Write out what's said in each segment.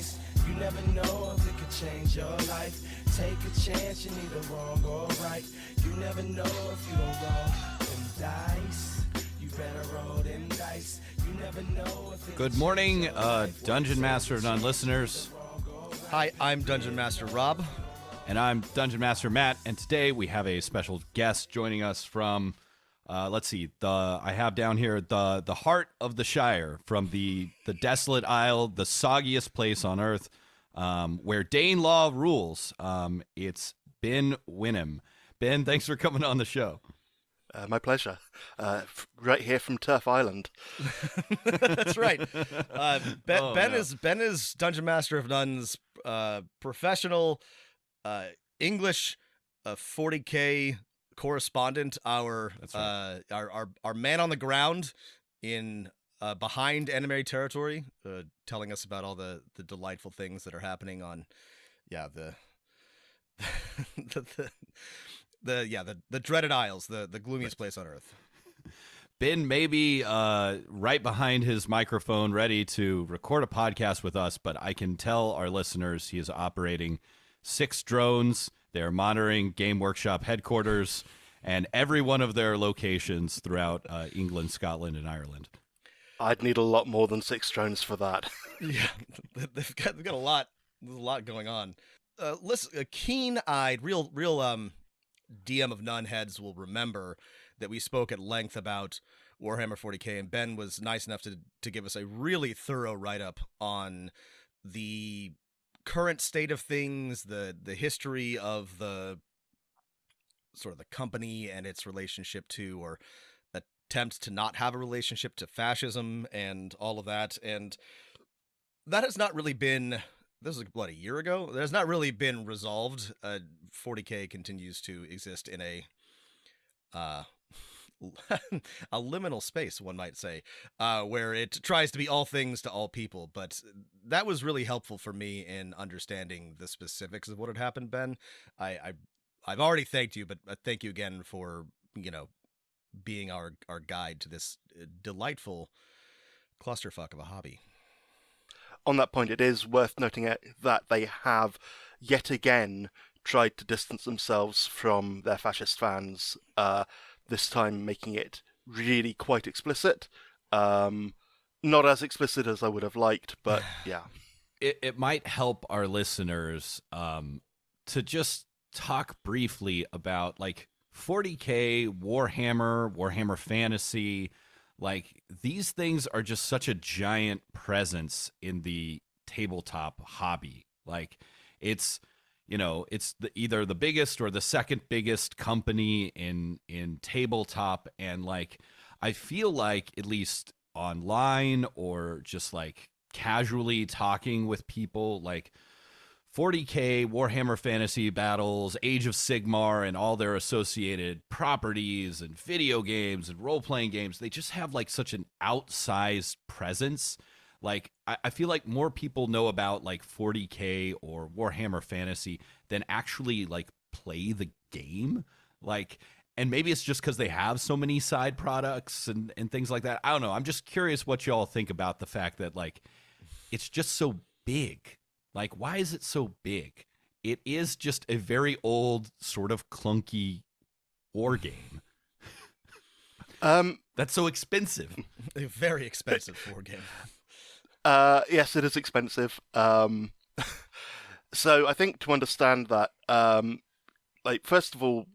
dice. You never know if it could change your life. Take a chance, you're neither wrong or right. You never know if you don't roll them dice. You better roll them dice. You never know if it Good morning, Dungeon Master of None listeners. Hi, I'm Dungeon Master Rob. And I'm Dungeon Master Matt, and today we have a special guest joining us from, I have down here the heart of the Shire, from the desolate isle, the soggiest place on earth, where Dane law rules. It's Ben Wenham. Ben, thanks for coming on the show. My pleasure. Right here from Turf Island. That's right. Ben is Dungeon Master of None's professional English 40K correspondent. Our man on the ground in behind enemy territory, telling us about all the delightful things that are happening on, the dreaded isles, the gloomiest place on earth. Ben may be right behind his microphone ready to record a podcast with us, but I can tell our listeners he is operating 6 drones. They're monitoring Game Workshop headquarters and every one of their locations throughout England, Scotland, and Ireland. I'd need a lot more than 6 drones for that. Yeah, they've got a lot. There's a lot going on. Listen, keen-eyed, real DM of None heads will remember that we spoke at length about Warhammer 40K, and Ben was nice enough to give us a really thorough write-up on the current state of things, the history of the sort of the company and its relationship to, or attempt to not have a relationship to, fascism and all of that. And that has not really been, this was a year ago? That has not really been resolved. 40K continues to exist in a liminal space, one might say, where it tries to be all things to all people. But that was really helpful for me in understanding the specifics of what had happened, Ben. I've already thanked you, but thank you again for, being our guide to this delightful clusterfuck of a hobby. On that point, it is worth noting that they have yet again tried to distance themselves from their fascist fans, this time making it really quite explicit. Not as explicit as I would have liked, but yeah. It might help our listeners to just talk briefly about 40K, Warhammer Fantasy. These things are just such a giant presence in the tabletop hobby. It's either the biggest or the second biggest company in tabletop, and I feel like, at least online or just casually talking with people, 40K, Warhammer Fantasy Battles, Age of Sigmar, and all their associated properties and video games and role-playing games, they just have such an outsized presence. I feel like more people know about 40K or Warhammer Fantasy than actually play the game. And maybe it's just because they have so many side products and things like that. I don't know. I'm just curious what y'all think about the fact that it's just so big. Why is it so big? It is just a very old, sort of clunky war game. That's so expensive. A very expensive war game. Yes, it is expensive. So I think to understand that, first of all,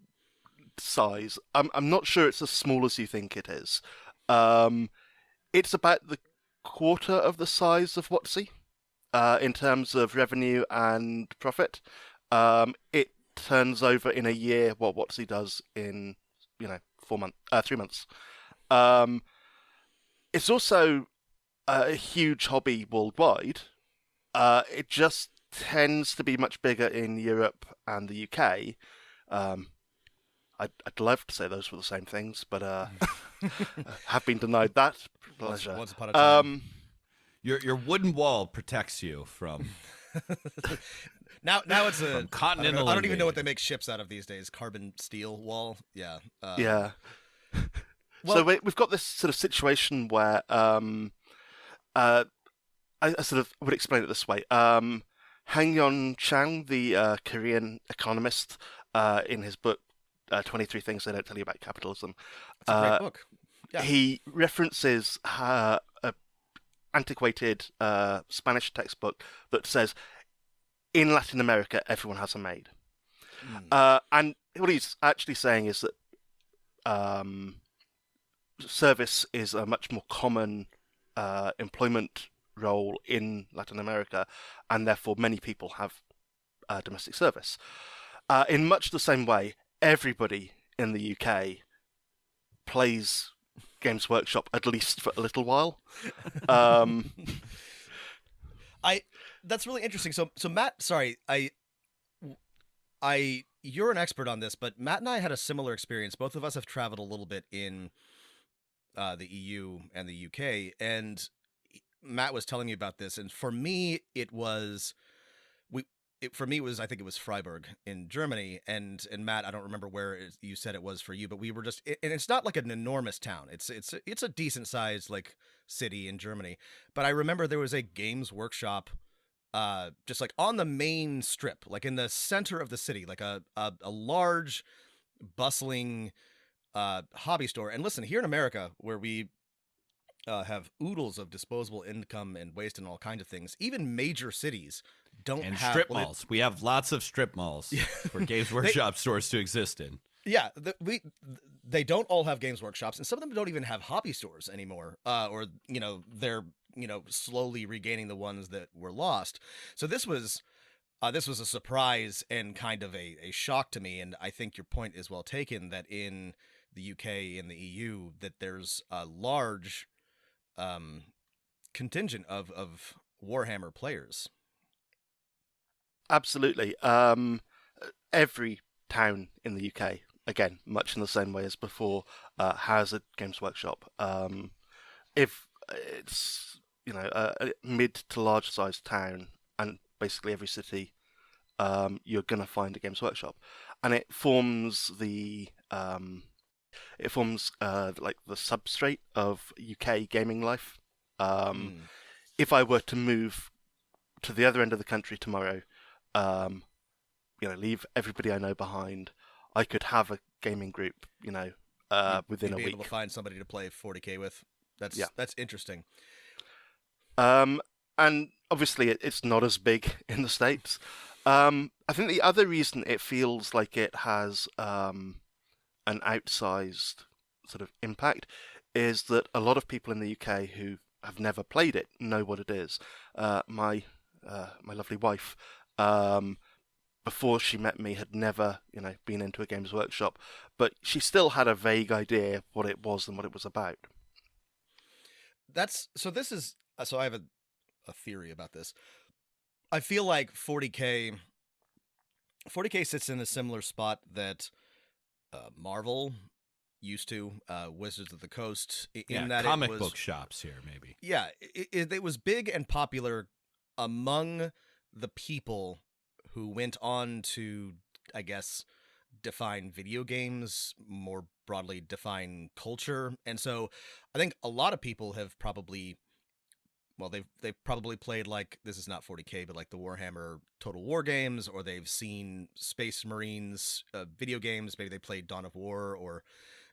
size. I'm not sure it's as small as you think it is. It's about the quarter of the size of WotC. In terms of revenue and profit. It turns over in a year what WotC does in 3 months. It's also a huge hobby worldwide. It just tends to be much bigger in Europe and the UK. I'd love to say those were the same things, but have been denied that pleasure. Once upon a time. Your wooden wall protects you from now it's a continental. I don't even know what they make ships out of these days. Carbon steel wall. Yeah. Yeah. Well, so we've got this sort of situation where I sort of would explain it this way. Hang-Yon Chang, the Korean economist, in his book 23 Things They Don't Tell You About Capitalism, It's a great book. Yeah. he references a antiquated Spanish textbook that says, in Latin America, everyone has a maid. And what he's actually saying is that service is a much more common employment role in Latin America, and therefore many people have domestic service. In much the same way, everybody in the UK plays Games Workshop at least for a little while. That's really interesting. So Matt, sorry, you're an expert on this, but Matt and I had a similar experience. Both of us have traveled a little bit in the EU and the UK, and Matt was telling me about this. And for me, it was I think it was Freiburg in Germany, and Matt, I don't remember where you said it was for you, but we were just, and it's not like an enormous town. It's a decent sized like city in Germany. But I remember there was a Games Workshop, just like on the main strip, like in the center of the city, like a large, bustling hobby store. And listen, here in America, where we have oodles of disposable income and waste and all kinds of things, even major cities don't and have strip malls. We have lots of strip malls for Games Workshop stores to exist in. Yeah, they don't all have Games Workshops, and some of them don't even have hobby stores anymore. Or they're slowly regaining the ones that were lost. So this was a surprise and kind of a shock to me. And I think your point is well taken that in the UK and the EU that there's a large contingent of Warhammer players. Absolutely. Every town in the UK, again, much in the same way as before, has a Games Workshop. If it's a mid to large sized town, and basically every city, you're gonna find a Games Workshop, and it forms like the substrate of UK gaming life. If I were to move to the other end of the country tomorrow, leave everybody I know behind, I could have a gaming group, within a week. Be able to find somebody to play 40K with. That's interesting. And obviously it's not as big in the States. I think the other reason it feels like it has an outsized sort of impact is that a lot of people in the UK who have never played it know what it is. My lovely wife, before she met me, had never, been into a Games Workshop, but she still had a vague idea what it was and what it was about. So I have a theory about this. I feel like 40K sits in a similar spot that Marvel used to, Wizards of the Coast, that comic it was, book shops here, maybe. Yeah, it was big and popular among the people who went on to, I guess, define video games, more broadly define culture. And so I think a lot of people have probably, they've probably played, like, this is not 40K, but like the Warhammer Total War games, or they've seen Space Marines video games. Maybe they played Dawn of War or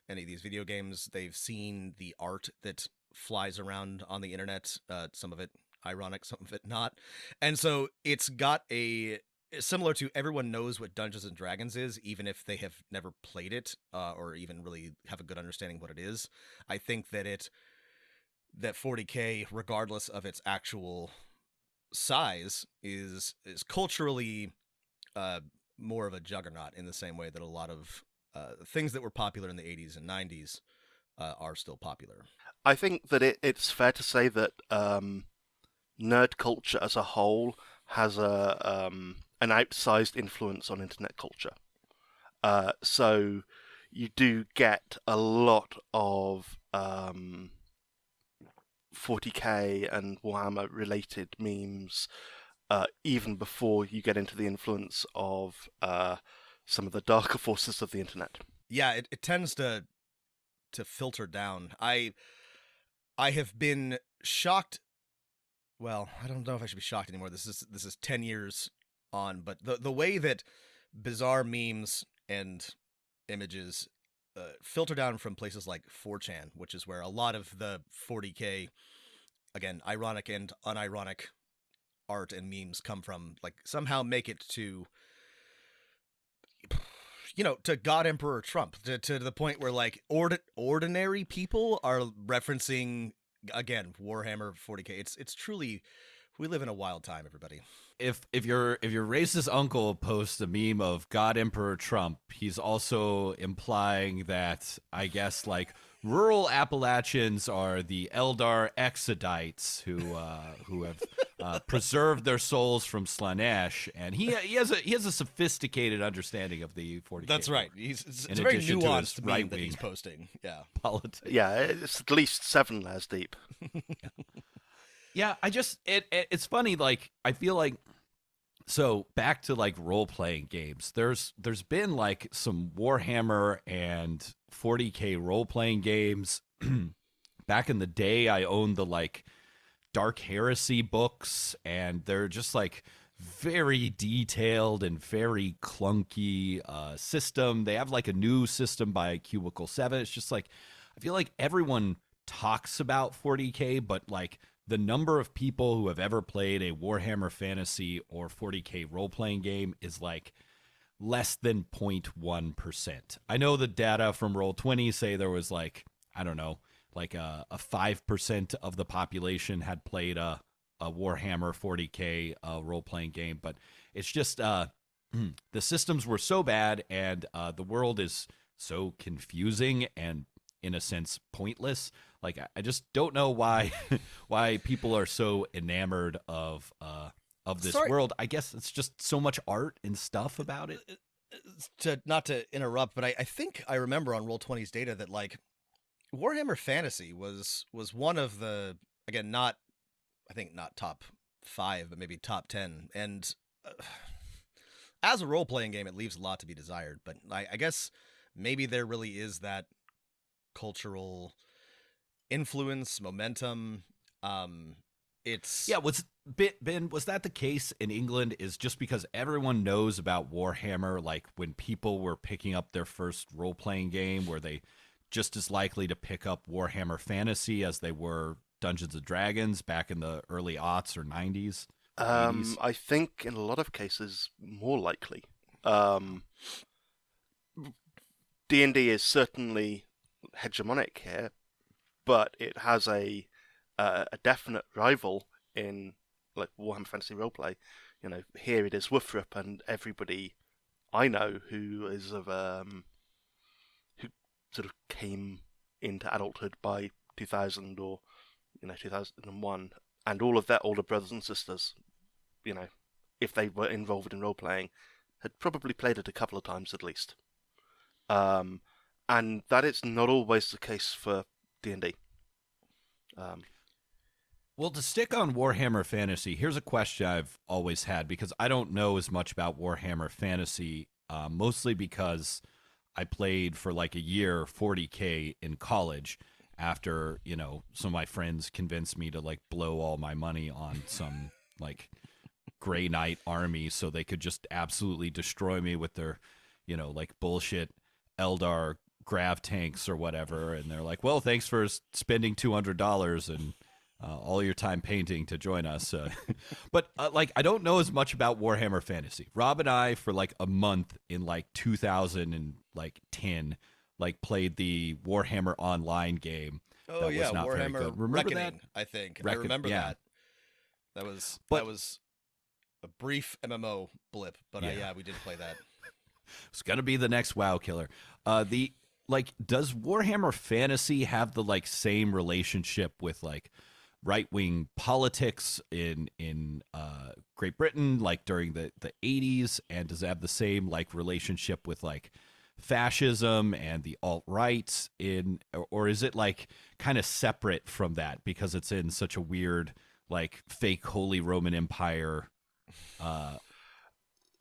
any of these video games. They've seen the art that flies around on the internet, some of it ironic, some of it not. And so it's got similar to everyone knows what Dungeons and Dragons is, even if they have never played it, or even really have a good understanding what it is. I think that 40K, regardless of its actual size, is culturally more of a juggernaut, in the same way that a lot of things that were popular in the 80s and 90s are still popular. I think that it's fair to say that nerd culture as a whole has an outsized influence on internet culture. So you do get a lot of 40K and Warhammer related memes, even before you get into the influence of some of the darker forces of the internet. Yeah, it tends to filter down. I have been shocked well, I don't know if I should be shocked anymore. This is 10 years on, but the way that bizarre memes and images filter down from places like 4chan, which is where a lot of the 40K, again, ironic and unironic art and memes come from, like somehow make it to, to God Emperor Trump, to the point where like ordinary people are referencing, again, Warhammer 40K. It's truly, we live in a wild time, everybody. If your racist uncle posts a meme of God Emperor Trump, he's also implying that, I guess, like, rural Appalachians are the Eldar Exodites who have preserved their souls from Slaanesh, and he has a sophisticated understanding of the 40K. That's right. It's a very addition to his nuanced meme that right-wing he's posting. Yeah. politics. Yeah, it's at least 7 layers deep. Yeah, it's funny, like, I feel like, so back to like role-playing games, there's been like some Warhammer and 40K role-playing games. Back in the day, I owned the like Dark Heresy books, and they're just like very detailed and very clunky system. They have like a new system by Cubicle 7. It's just like, I feel like everyone talks about 40K, but like the number of people who have ever played a Warhammer Fantasy or 40K role-playing game is like less than 0.1%. I know the data from Roll20 say there was like, I don't know, like a 5% of the population had played a Warhammer 40K role-playing game, but it's just the systems were so bad, and the world is so confusing and, in a sense, pointless. Like, I just don't know why why people are so enamored of this world. I guess it's just so much art and stuff about it. Not to interrupt, but I think I remember on Roll20's data that like Warhammer Fantasy was one of the, again, not top 5, but maybe top 10. And as a role-playing game, it leaves a lot to be desired. But I guess maybe there really is that cultural influence, momentum. It's was that the case in England? Is just because everyone knows about Warhammer, like when people were picking up their first role-playing game, were they just as likely to pick up Warhammer Fantasy as they were Dungeons and Dragons back in the early aughts or 90s? 80s? I think in a lot of cases more likely. D&D is certainly hegemonic here, but it has a definite rival in like Warhammer Fantasy Roleplay. Here it is Woothrup, and everybody I know who is of who sort of came into adulthood by 2000 or 2001, and all of their older brothers and sisters, if they were involved in role playing, had probably played it a couple of times at least. And that is not always the case for D&D. Well, to stick on Warhammer Fantasy, here's a question I've always had, because I don't know as much about Warhammer Fantasy, mostly because I played for like a year 40K in college after, some of my friends convinced me to like blow all my money on some like Grey Knight army so they could just absolutely destroy me with their, like bullshit Eldar grav tanks or whatever. And they're like, well, thanks for spending $200 and all your time painting to join us. But like, I don't know as much about Warhammer Fantasy. Rob and I, for like a month in like 2010, like played the Warhammer Online game. Oh that yeah, was not Warhammer very good. Remember Reckoning, that? I think. I remember yeah. that. That was a brief MMO blip, but Yeah. we did play that. It's gonna be the next WoW killer. Does Warhammer Fantasy have the like same relationship with like right-wing politics in Great Britain, like during the 80s, and does it have the same like relationship with like fascism and the alt-right or is it like kind of separate from that because it's in such a weird like fake Holy Roman Empire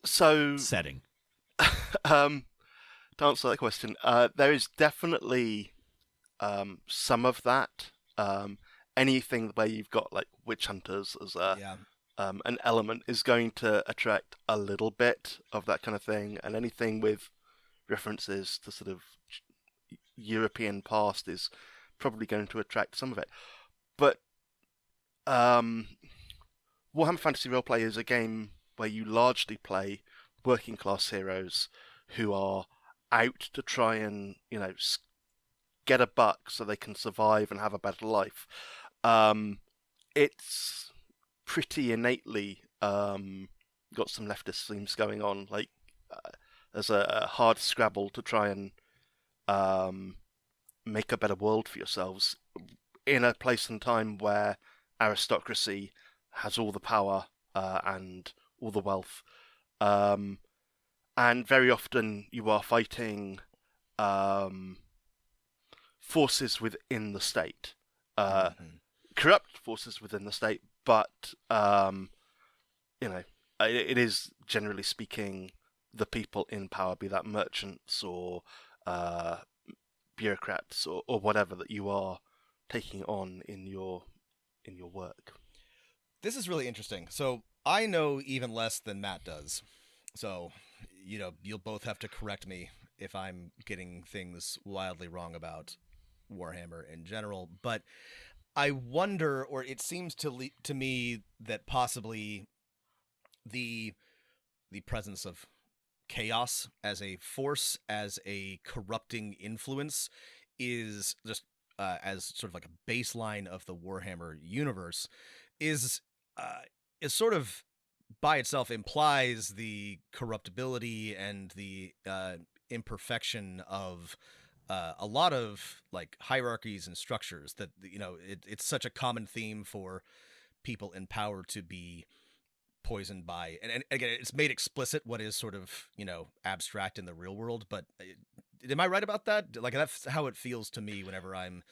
setting? To answer that question, there is definitely some of that. anything where you've got like witch hunters as a Yeah. an element is going to attract a little bit of that kind of thing, and anything with references to sort of European past is probably going to attract some of it. But Warhammer Fantasy Roleplay is a game where you largely play working class heroes who are out to try and, you know, get a buck so they can survive and have a better life. It's pretty innately got some leftist themes going on. Like there's a hard scrabble to try and make a better world for yourselves in a place and time where aristocracy has all the power and all the wealth. And very often you are fighting forces within the state, corrupt forces within the state, but you know, it is generally speaking the people in power, be that merchants or bureaucrats or whatever, that you are taking on in your work. This is really interesting. So I know even less than Matt does. So, you know, you'll both have to correct me if I'm getting things wildly wrong about Warhammer in general. But I wonder, or it seems to me that possibly the presence of chaos as a force, as a corrupting influence, is just as sort of like a baseline of the Warhammer universe, is sort of by itself implies the corruptibility and the imperfection of a lot of like hierarchies and structures that, you know, it's such a common theme for people in power to be poisoned by, and again, it's made explicit what is sort of, you know, abstract in the real world. But am I right about that? Like, that's how it feels to me whenever I'm,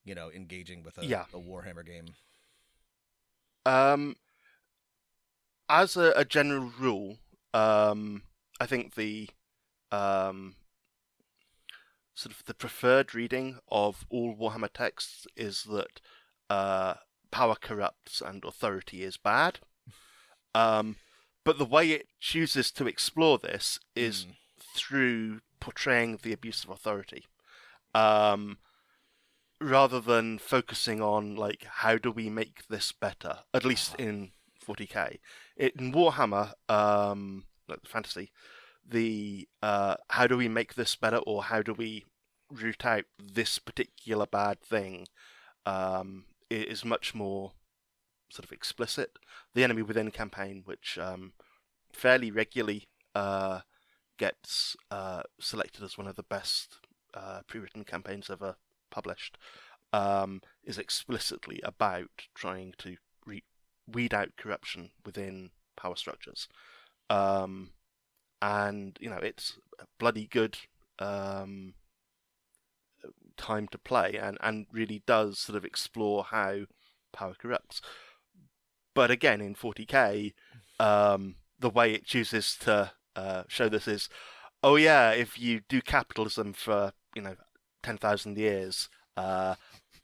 you know, engaging with a Warhammer game. As a general rule, I think the sort of the preferred reading of all Warhammer texts is that power corrupts and authority is bad. But the way it chooses to explore this is through portraying the abuse of authority, rather than focusing on like, how do we make this better? At least in 40k, in Warhammer, like fantasy, the how do we make this better, or how do we root out this particular bad thing, is much more sort of explicit. The Enemy Within campaign, which fairly regularly gets selected as one of the best pre-written campaigns ever published, is explicitly about trying to weed out corruption within power structures. And, you know, it's a bloody good time to play, and really does sort of explore how power corrupts. But again, in 40k, the way it chooses to show this is, oh yeah, if you do capitalism for, you know, 10,000 years,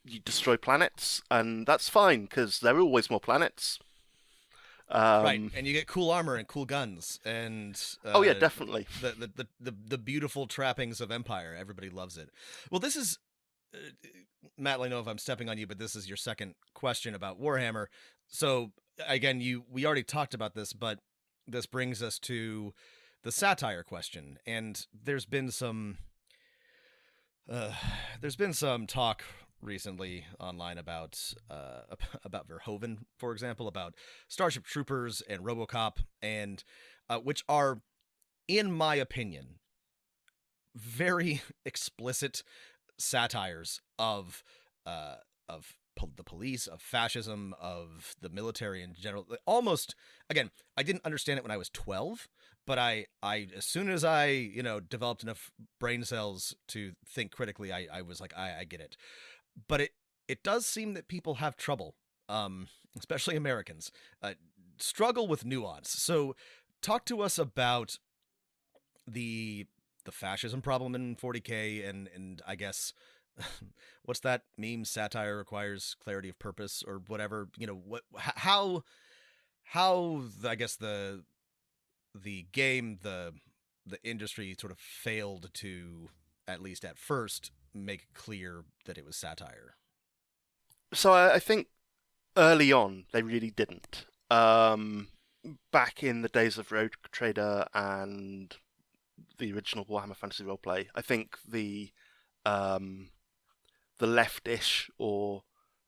you destroy planets, and that's fine because there are always more planets. Right, and you get cool armor and cool guns, and oh yeah, definitely the beautiful trappings of Empire. Everybody loves it. Well, this is Matt. I know if I'm stepping on you, but this is your second question about Warhammer. So again, we already talked about this, but this brings us to the satire question, and there's been some talk recently online about Verhoeven, for example, about Starship Troopers and RoboCop, and which are, in my opinion, very explicit satires of the police, of fascism, of the military in general. Almost, again, I didn't understand it when I was 12, but I as soon as I, you know, developed enough brain cells to think critically, I was like, I get it. But it does seem that people have trouble, especially Americans, struggle with nuance. So talk to us about the fascism problem in 40k, and I guess what's that meme? Satire requires clarity of purpose, or whatever. How I guess the game, the industry sort of failed to, at least at first, make it clear that it was satire. So I think early on they really didn't. Back in the days of Rogue Trader and the original Warhammer Fantasy Roleplay, I think the leftish or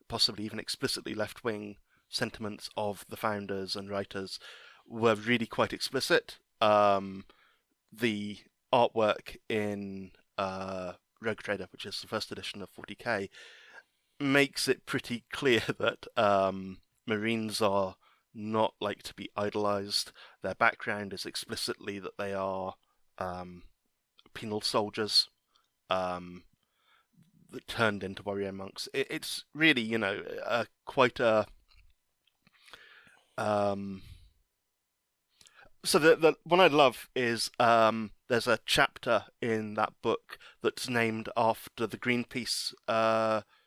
possibly even explicitly left-wing sentiments of the founders and writers were really quite explicit. The artwork in Rogue Trader, which is the first edition of 40k, makes it pretty clear that Marines are not like to be idolized. Their background is explicitly that they are penal soldiers that turned into warrior monks. It's really, quite a So the one I love is there's a chapter in that book that's named after the Greenpeace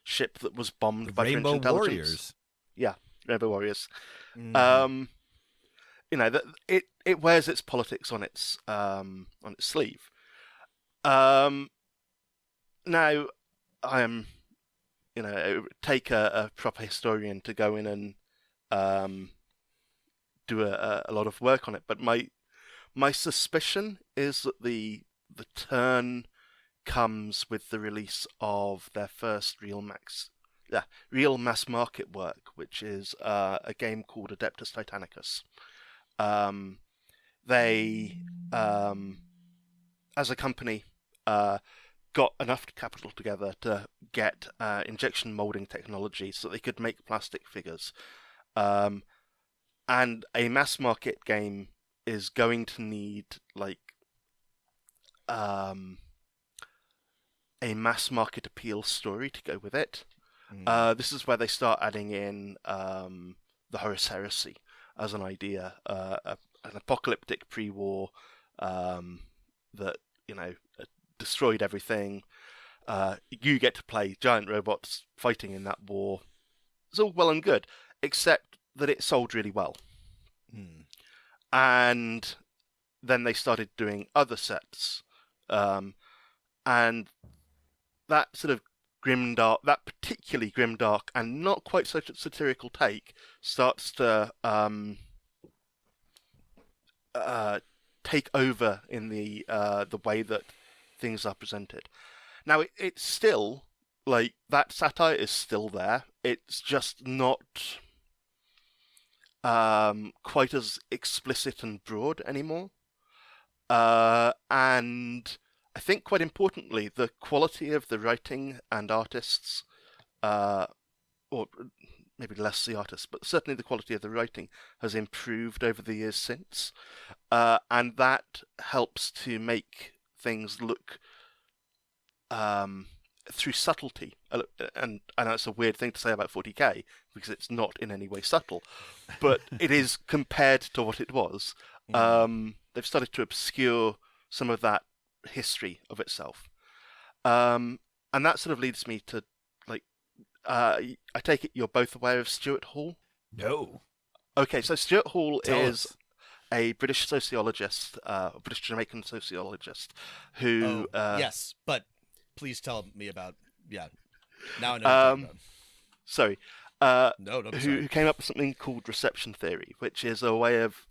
ship that was bombed by Rainbow French intelligence. Warriors. Yeah, Rainbow Warriors. Mm-hmm. That it wears its politics on its sleeve. Now I am, it would take a proper historian to go in and do a lot of work on it, but my suspicion is that the turn comes with the release of their first real mass market work, which is a game called Adeptus Titanicus. They, as a company, got enough capital together to get injection molding technology so that they could make plastic figures. And a mass market game is going to need a mass market appeal story to go with it. This is where they start adding in the Horus Heresy as an idea, an apocalyptic pre-war that destroyed everything. You get to play giant robots fighting in that war. It's all well and good, except that it sold really well. And then they started doing other sets, and that sort of grimdark, that particularly grimdark and not quite such a satirical take starts to take over in the way that things are presented. Now it's still that satire is still there. It's just not quite as explicit and broad anymore. And I think quite importantly, the quality of the writing and artists, or maybe less the artists, but certainly the quality of the writing has improved over the years since. And that helps to make things look through subtlety. And I know it's a weird thing to say about 40k, because it's not in any way subtle, but it is compared to what it was. They've started to obscure some of that history of itself. And that sort of leads me to, I take it you're both aware of Stuart Hall? No. Okay, so Stuart Hall Tell is us. a British sociologist, British Jamaican sociologist, who... yes, but please tell me about... Yeah, now I know what you're talking about. Sorry. No, don't be sorry. Who came up with something called reception theory, which is a way of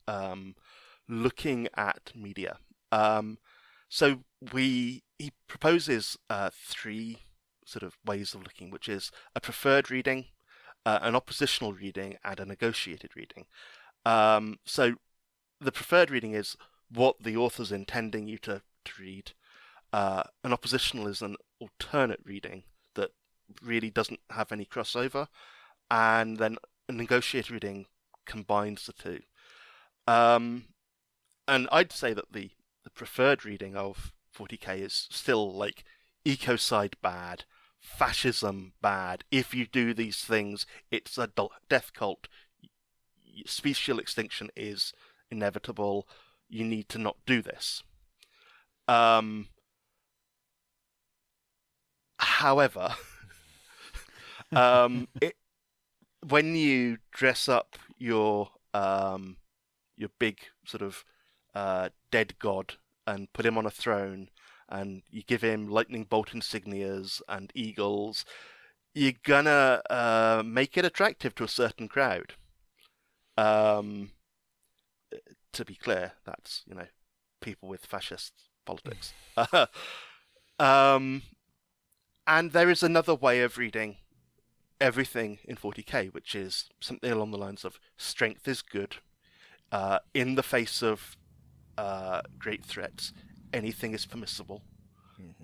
looking at media. So he proposes three sort of ways of looking, which is a preferred reading, an oppositional reading, and a negotiated reading. So the preferred reading is what the author's intending you to read. An oppositional is an alternate reading that really doesn't have any crossover, and then a negotiated reading combines the two. And I'd say that the preferred reading of 40k is still ecocide bad, fascism bad. If you do these things, it's a death cult. Special extinction is inevitable. You need to not do this. However, it when you dress up your big sort of dead god and put him on a throne, and you give him lightning bolt insignias and eagles, you're gonna make it attractive to a certain crowd. To be clear, that's people with fascist politics. And there is another way of reading everything in 40k, which is something along the lines of strength is good. In the face of great threats, anything is permissible.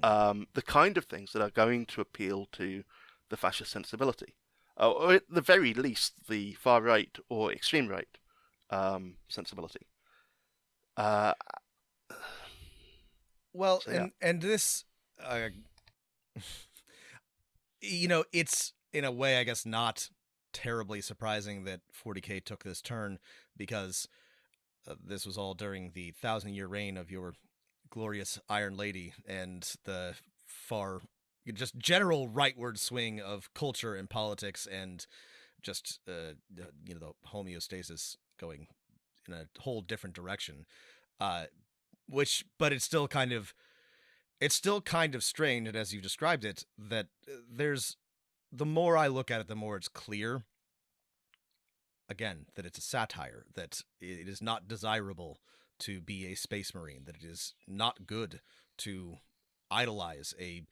The kind of things that are going to appeal to the fascist sensibility, or at the very least the far right or extreme right sensibility. Well, So, yeah. and this, it's in a way, I guess, not terribly surprising that 40k took this turn, because this was all during the 1,000-year reign of your glorious Iron Lady and the far, just general rightward swing of culture and politics, and just the homeostasis going in a whole different direction. But it's still kind of strange, and as you described it, that the more I look at it, the more it's clear, again, that it's a satire, that it is not desirable to be a space marine, that it is not good to idolize a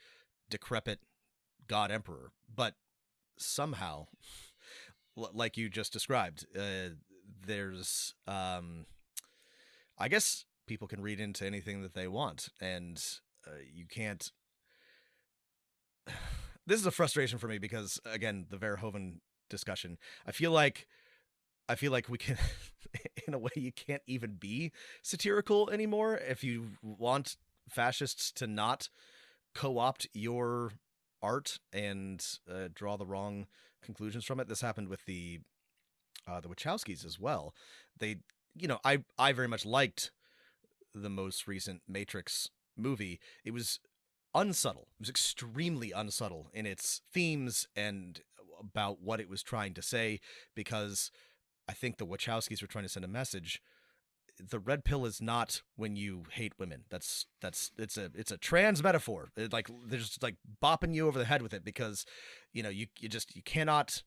decrepit god emperor. But somehow, like you just described, there's, I guess people can read into anything that they want, and you can't. This is a frustration for me because, again, the Verhoeven discussion, I feel like we can, in a way, you can't even be satirical anymore if you want fascists to not co-opt your art and draw the wrong conclusions from it. This happened with the Wachowskis as well. They, I very much liked the most recent Matrix movie. It was unsubtle. It was extremely unsubtle in its themes and about what it was trying to say, because I think the Wachowskis were trying to send a message. The red pill is not when you hate women. It's a trans metaphor. They're just like bopping you over the head with it, because you cannot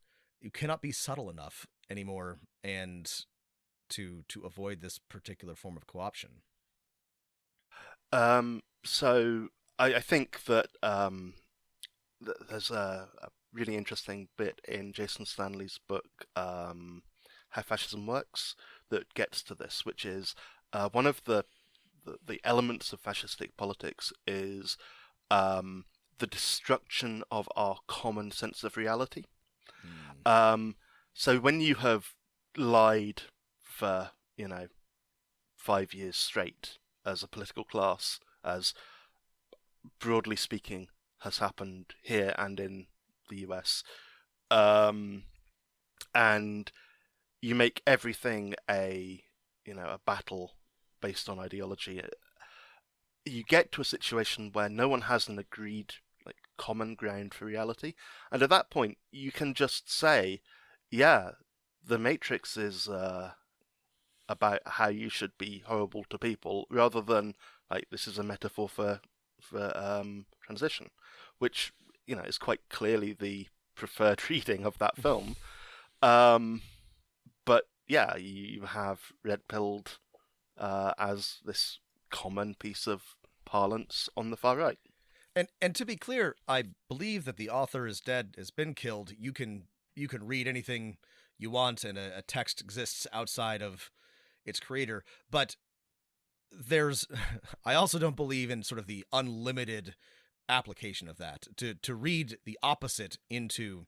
be subtle enough anymore, and to avoid this particular form of co-option. So I think that there's a really interesting bit in Jason Stanley's book, How Fascism Works, that gets to this, which is one of the elements of fascistic politics is the destruction of our common sense of reality. So when you have lied for 5 years straight as a political class, as broadly speaking has happened here and in the US, and you make everything a battle based on ideology, you get to a situation where no one has an agreed common ground for reality, and at that point you can just say, yeah, the Matrix is about how you should be horrible to people, rather than this is a metaphor for transition, which is quite clearly the preferred reading of that film. But yeah, you have red-pilled as this common piece of parlance on the far right. And to be clear, I believe that the author is dead, has been killed. You can read anything you want, and a text exists outside of its creator. But I also don't believe in sort of the unlimited application of that. To read the opposite into,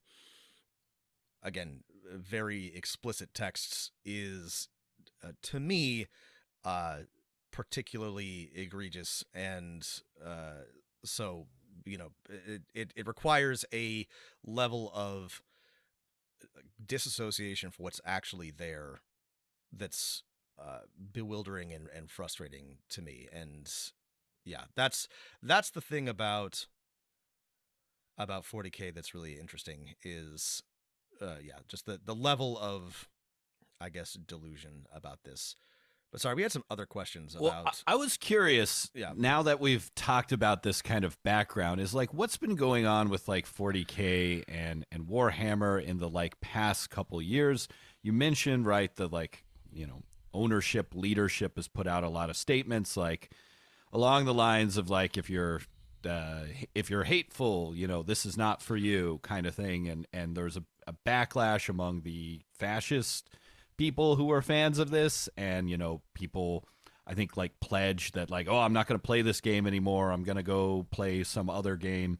again, very explicit texts is, to me, particularly egregious, and so it requires a level of disassociation for what's actually there that's bewildering and frustrating to me. And yeah, that's the thing about about 40K that's really interesting is, just the level of, I guess, delusion about this. But sorry, we had some other questions Well, about. I was curious. Yeah. Now that we've talked about this kind of background, is like what's been going on with like 40K and Warhammer in the like past couple years. You mentioned, right, the like, you know, ownership, leadership has put out a lot of statements like along the lines of like if you're hateful, you know, this is not for you kind of thing, and there's a backlash among the fascist people who are fans of this, and you know, people I think like pledge that like, oh, I'm not going to play this game anymore, I'm going to go play some other game.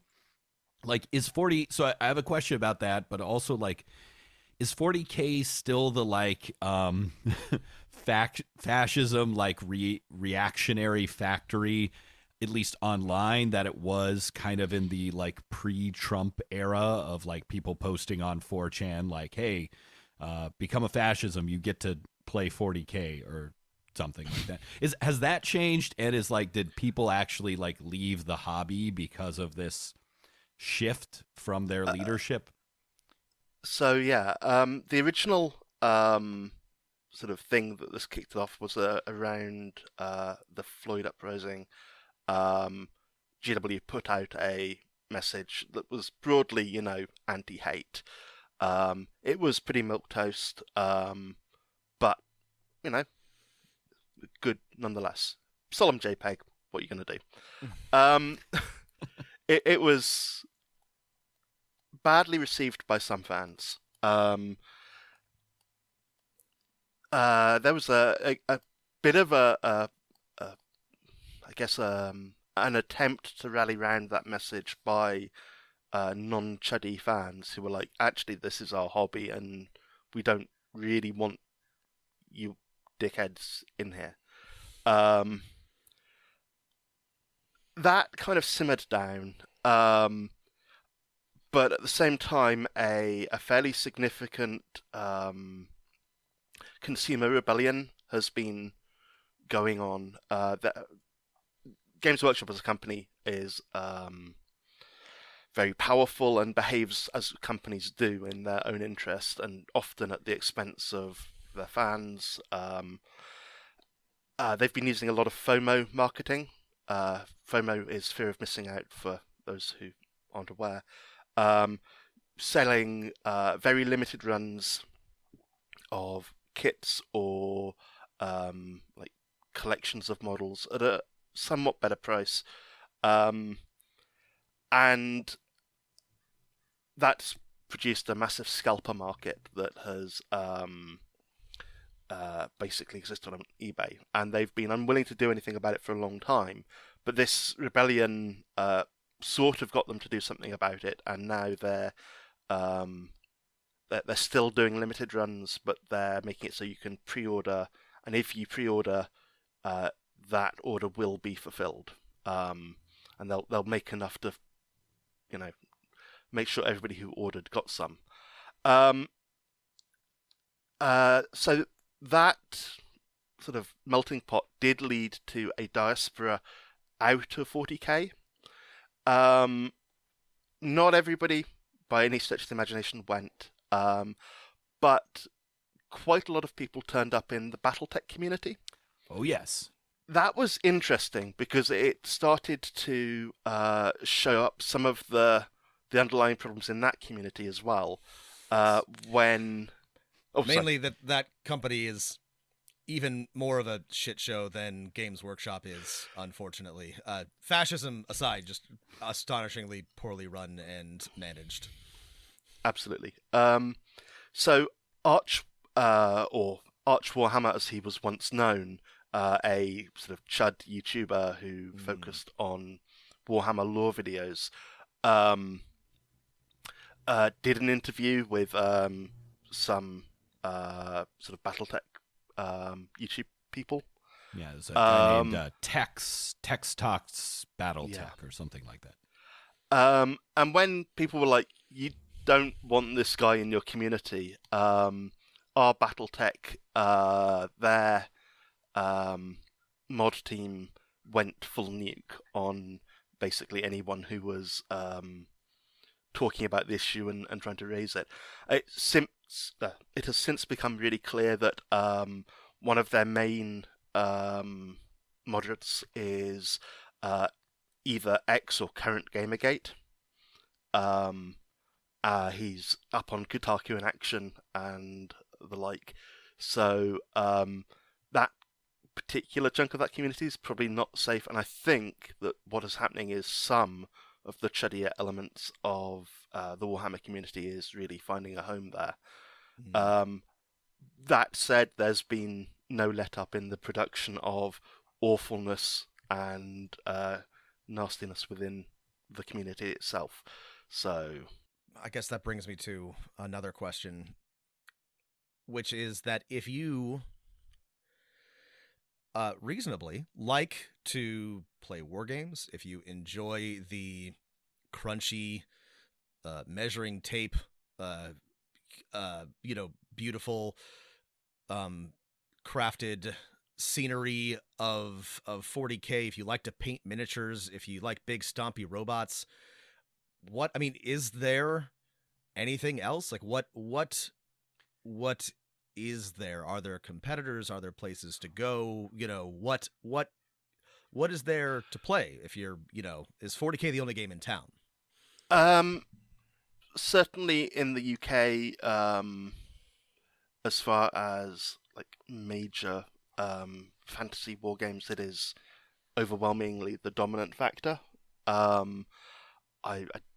Like, is 40, so I have a question about that, but also like, is 40K still the like fascism like reactionary factory, at least online, that it was kind of in the like pre-Trump era of like people posting on 4chan like, hey, become a fascism, you get to play 40K or something like that. Has that changed? And is like, did people actually like leave the hobby because of this shift from their leadership? So yeah, the original sort of thing that this kicked off was around the Floyd uprising. GW put out a message that was broadly, you know, anti-hate. It was pretty milquetoast, but you know, good nonetheless. Solemn JPEG. What are you going to do? It was badly received by some fans. There was a bit of I guess an attempt to rally round that message by non-chuddy fans who were like, actually, this is our hobby and we don't really want you dickheads in here. That kind of simmered down, but at the same time, a fairly significant consumer rebellion has been going on. Games Workshop as a company is very powerful and behaves as companies do in their own interest, and often at the expense of their fans. They've been using a lot of FOMO marketing. FOMO is fear of missing out, for those who aren't aware. Selling very limited runs of kits or like collections of models at a somewhat better price, and that's produced a massive scalper market that has basically existed on eBay, and they've been unwilling to do anything about it for a long time. But this rebellion sort of got them to do something about it, and now they're still doing limited runs, but they're making it so you can pre-order, and if you pre-order, that order will be fulfilled, and they'll make enough to, you know, make sure everybody who ordered got some. So that sort of melting pot did lead to a diaspora out of 40K. Not everybody, by any stretch of the imagination, went, but quite a lot of people turned up in the BattleTech community. Oh, yes. That was interesting because it started to show up some of the underlying problems in that community as well. Mainly that company is even more of a shit show than Games Workshop is, unfortunately. Fascism aside, just astonishingly poorly run and managed. Absolutely. So Arch Warhammer, as he was once known, a sort of chud YouTuber who focused on Warhammer lore videos, did an interview with some sort of BattleTech YouTube people. Yeah, there's a guy named Tex Talks BattleTech or something like that. And when people were like, you don't want this guy in your community, our BattleTech, their mod team went full nuke on basically anyone who was talking about the issue and trying to raise it. It has since become really clear that one of their main moderates is either ex or current Gamergate. He's up on Kotaku in Action and the like. So that particular chunk of that community is probably not safe, and I think that what is happening is some of the chuddier elements of the Warhammer community is really finding a home there. That said, there's been no let up in the production of awfulness and nastiness within the community itself. So I guess that brings me to another question, which is that if you reasonably like to play war games, if you enjoy the crunchy measuring tape, beautiful crafted scenery of 40K, if you like to paint miniatures, if you like big stompy robots, is there anything else? Like what is there? Are there competitors? Are there places to go? What is there to play if you're, is 40K the only game in town? Certainly in the UK, as far as like major fantasy war games, it is overwhelmingly the dominant factor. I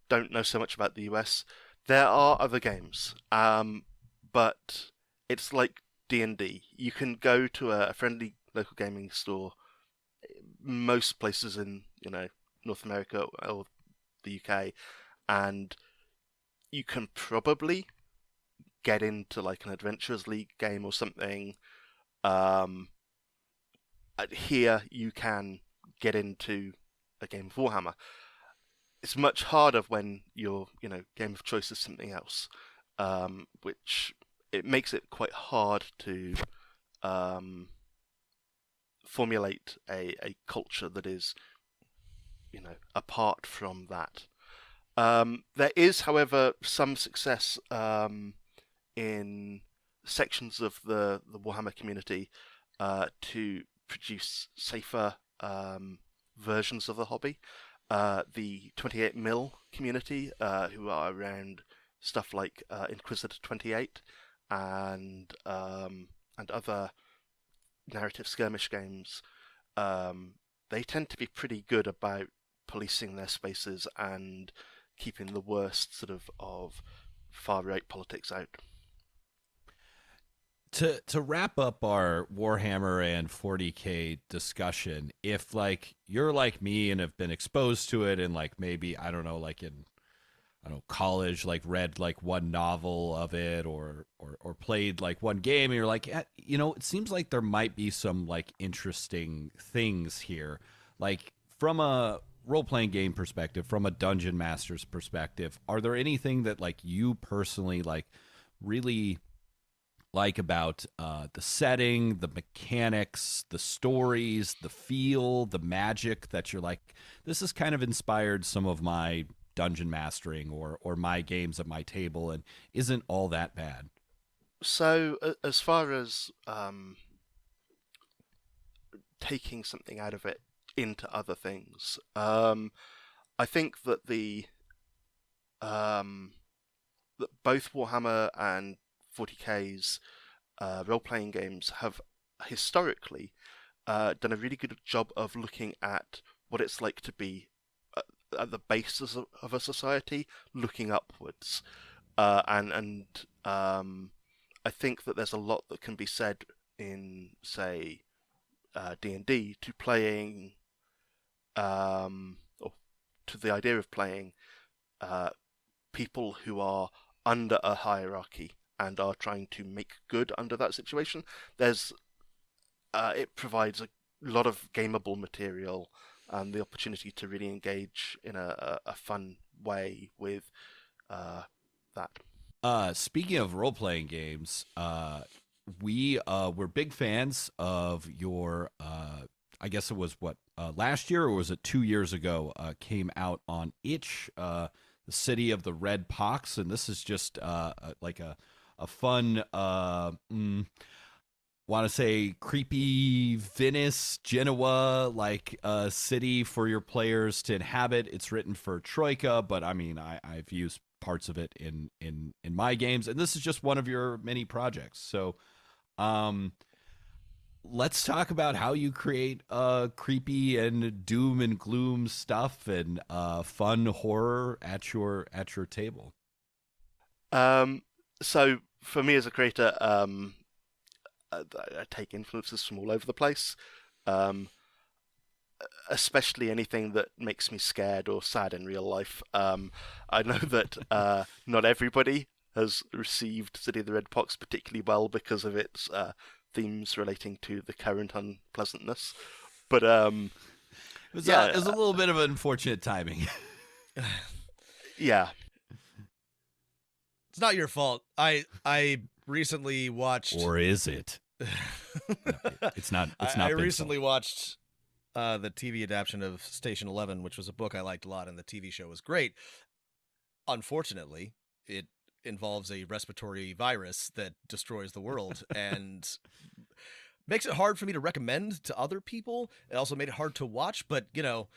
don't know so much about the US. There are other games, but it's like D&D. You can go to a friendly local gaming store, most places in North America or the UK, and you can probably get into like an Adventurers League game or something. Here you can get into a game of Warhammer. It's much harder when your game of choice is something else, which it makes it quite hard to formulate a culture that is apart from that. There is, however, some success in sections of the Warhammer community to produce safer versions of the hobby. The 28mm community, who are around stuff like Inquisitor 28 and other narrative skirmish games, they tend to be pretty good about policing their spaces and keeping the worst sort of far-right politics out. To wrap up our Warhammer and 40K discussion, if like you're like me and have been exposed to it and like maybe in college, like read like one novel of it or played like one game, and you're like, it seems like there might be some like interesting things here, like from a role-playing game perspective, from a dungeon master's perspective. Are there anything that like you personally like really like about the setting, the mechanics, the stories, the feel, the magic that you're like, this has kind of inspired some of my dungeon mastering or my games at my table and isn't all that bad? So as far as taking something out of it into other things, I think that that both Warhammer and 40K's role-playing games have historically done a really good job of looking at what it's like to be at the basis of a society, looking upwards, and I think that there's a lot that can be said in, say, D&D to playing, or to the idea of playing people who are under a hierarchy and are trying to make good under that situation. It provides a lot of gameable material and the opportunity to really engage in a fun way with that. Speaking of role-playing games, we're big fans of your, I guess it was last year or was it 2 years ago, came out on itch, the city of the Red Pox, and this is just like a fun want to say creepy Venice, Genoa, like a city for your players to inhabit. It's written for Troika, but I mean, I've used parts of it in my games, and this is just one of your many projects. So, let's talk about how you create creepy and doom and gloom stuff and fun horror at your table. So for me as a creator, I take influences from all over the place, especially anything that makes me scared or sad in real life. I know that not everybody has received City of the Red Pox particularly well because of its themes relating to the current unpleasantness, but it was a little bit of unfortunate timing. Yeah. It's not your fault. I recently watched, or is it? No, it's not. It's not. I recently watched the TV adaptation of Station 11, which was a book I liked a lot, and the TV show was great. Unfortunately, it involves a respiratory virus that destroys the world and makes it hard for me to recommend to other people. It also made it hard to watch, but so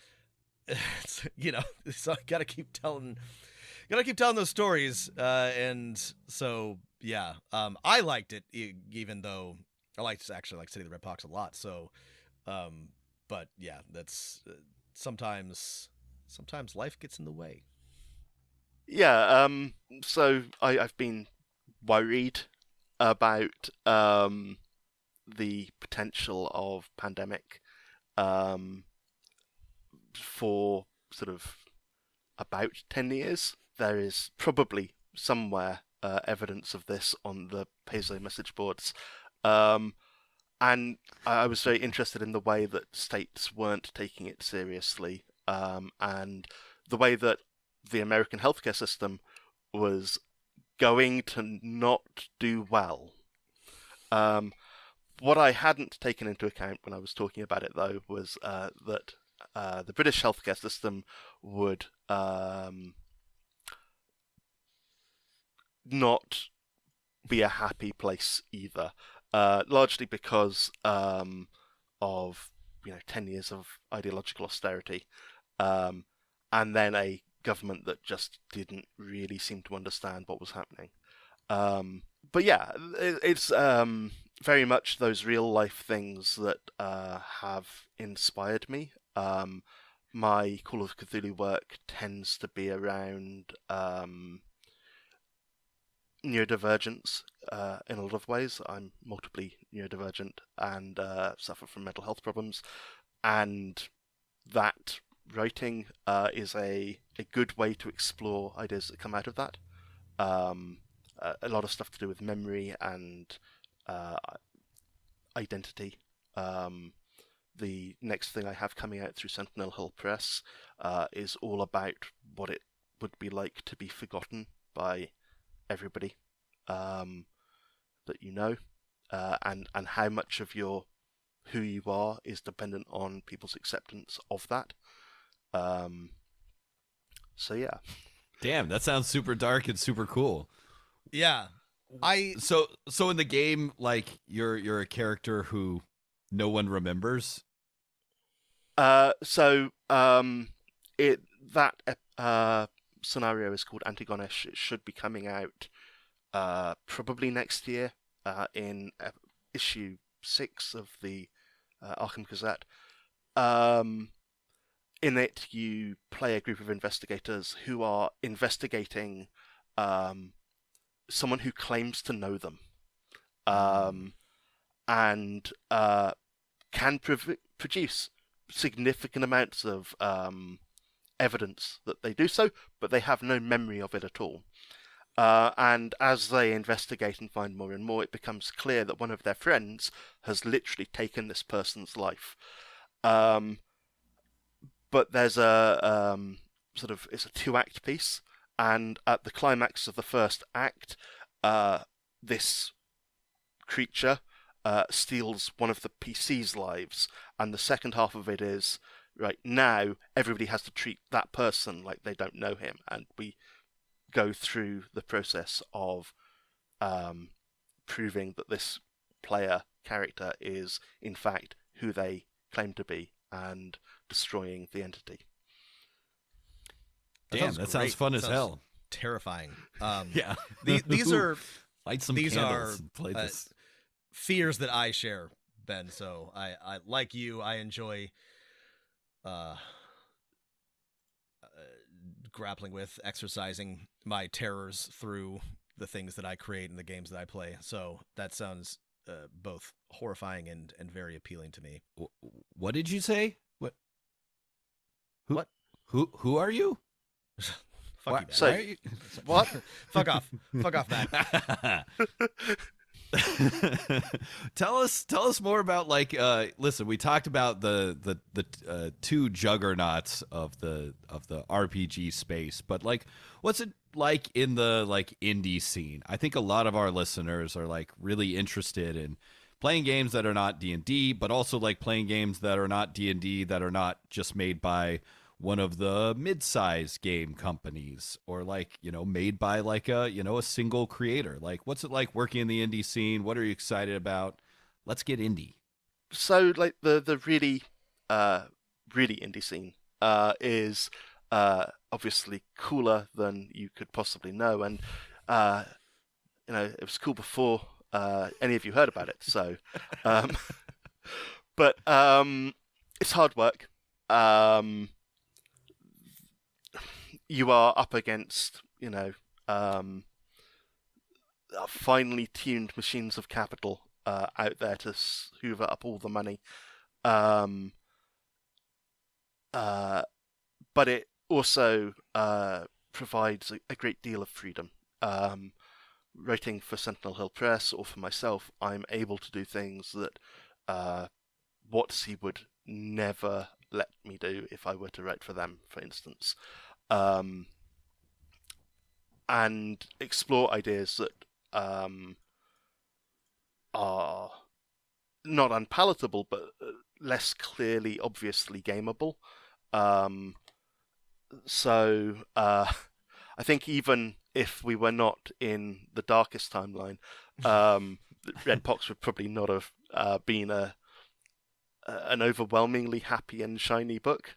I gotta keep telling those stories. And so, yeah, I liked it, even though I actually like City of the Red Pox a lot. So, but yeah, that's sometimes life gets in the way. Yeah, so I've been worried about the potential of pandemic for sort of about 10 years. There is probably somewhere evidence of this on the Paizo message boards. And I was very interested in the way that states weren't taking it seriously, and the way that the American healthcare system was going to not do well. What I hadn't taken into account when I was talking about it, though, was that the British healthcare system would not be a happy place either, largely because of 10 years of ideological austerity, and then a government that just didn't really seem to understand what was happening. But yeah, it's very much those real life things that have inspired me. My Call of Cthulhu work tends to be around neurodivergence in a lot of ways. I'm multiply neurodivergent and suffer from mental health problems, and that writing is a good way to explore ideas that come out of that. A lot of stuff to do with memory and identity. The next thing I have coming out through Sentinel Hill Press is all about what it would be like to be forgotten by everybody that you know, and how much of who you are is dependent on people's acceptance of that. So yeah. Damn, that sounds super dark and super cool. Yeah. So in the game, like you're a character who no one remembers. Scenario is called Antigonish. It should be coming out probably next year in issue 6 of the Arkham Gazette. In it, you play a group of investigators who are investigating someone who claims to know them, and can produce significant amounts of evidence that they do so, but they have no memory of it at all. And as they investigate and find more and more, it becomes clear that one of their friends has literally taken this person's life. But there's it's a 2-act piece, and at the climax of the first act, this creature steals one of the PC's lives, and the second half of it is right now everybody has to treat that person like they don't know him, and we go through the process of proving that this player character is in fact who they claim to be and destroying the entity. Damn, that sounds fun as hell. Terrifying. Yeah. These are light some these candles are and play this. fears that I share, Ben. So I like you. I enjoy grappling with, exercising my terrors through the things that I create and the games that I play. So that sounds both horrifying and very appealing to me. What did you say? What? What? Who are you? Fuck you, Ben. So, what? Fuck off. Fuck off, Matt. Tell us more about listen, we talked about the two juggernauts of the RPG space, but what's it like in the indie scene? I think a lot of our listeners are really interested in playing games that are not D&D, but also playing games that are not D&D, that are not just made by one of the mid-size game companies, or made by a single creator. What's it like working in the indie scene? What are you excited about? Let's get indie. So the really indie scene is obviously cooler than you could possibly know, and it was cool before any of you heard about it. So, but it's hard work. You are up against, finely tuned machines of capital out there to hoover up all the money. But it also provides a great deal of freedom. Writing for Sentinel Hill Press or for myself, I'm able to do things that WotC would never let me do if I were to write for them, for instance. And explore ideas that are not unpalatable, but less clearly, obviously gameable. So I think even if we were not in the darkest timeline, Red Box would probably not have been an overwhelmingly happy and shiny book.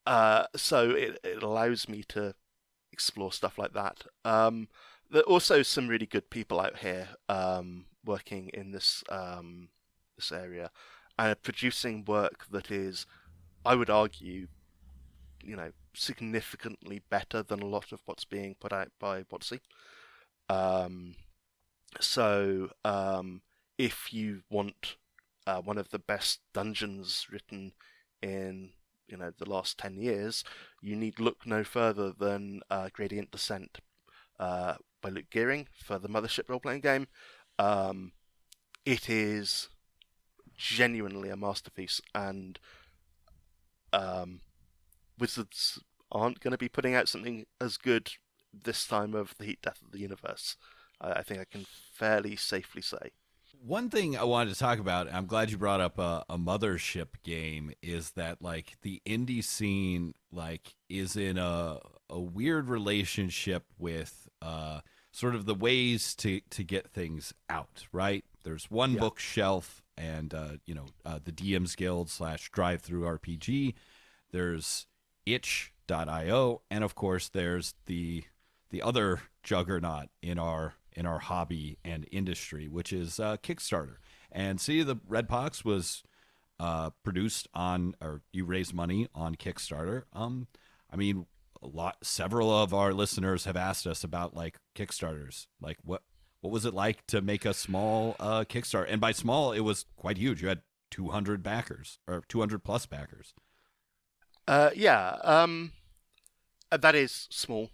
So it allows me to explore stuff like that. There are also some really good people out here working in this area and producing work that is, I would argue, significantly better than a lot of what's being put out by WotC. So if you want one of the best dungeons written in the last 10 years, you need look no further than Gradient Descent by Luke Gearing for the Mothership role-playing game. It is genuinely a masterpiece, and Wizards aren't going to be putting out something as good this time of the heat death of the universe. I think I can fairly safely say. One thing I wanted to talk about, and I'm glad you brought up a Mothership game, is that the indie scene is in a weird relationship with sort of the ways to get things out, right? There's one bookshelf and the DM's Guild / Drive-Through RPG. There's itch.io, and of course there's the other juggernaut in our hobby and industry, which is Kickstarter. And City of the Red Box was produced on, or you raised money on Kickstarter. Several of our listeners have asked us about Kickstarters. What was it like to make a small Kickstarter? And by small, it was quite huge. You had 200 backers, or 200 plus backers. That is small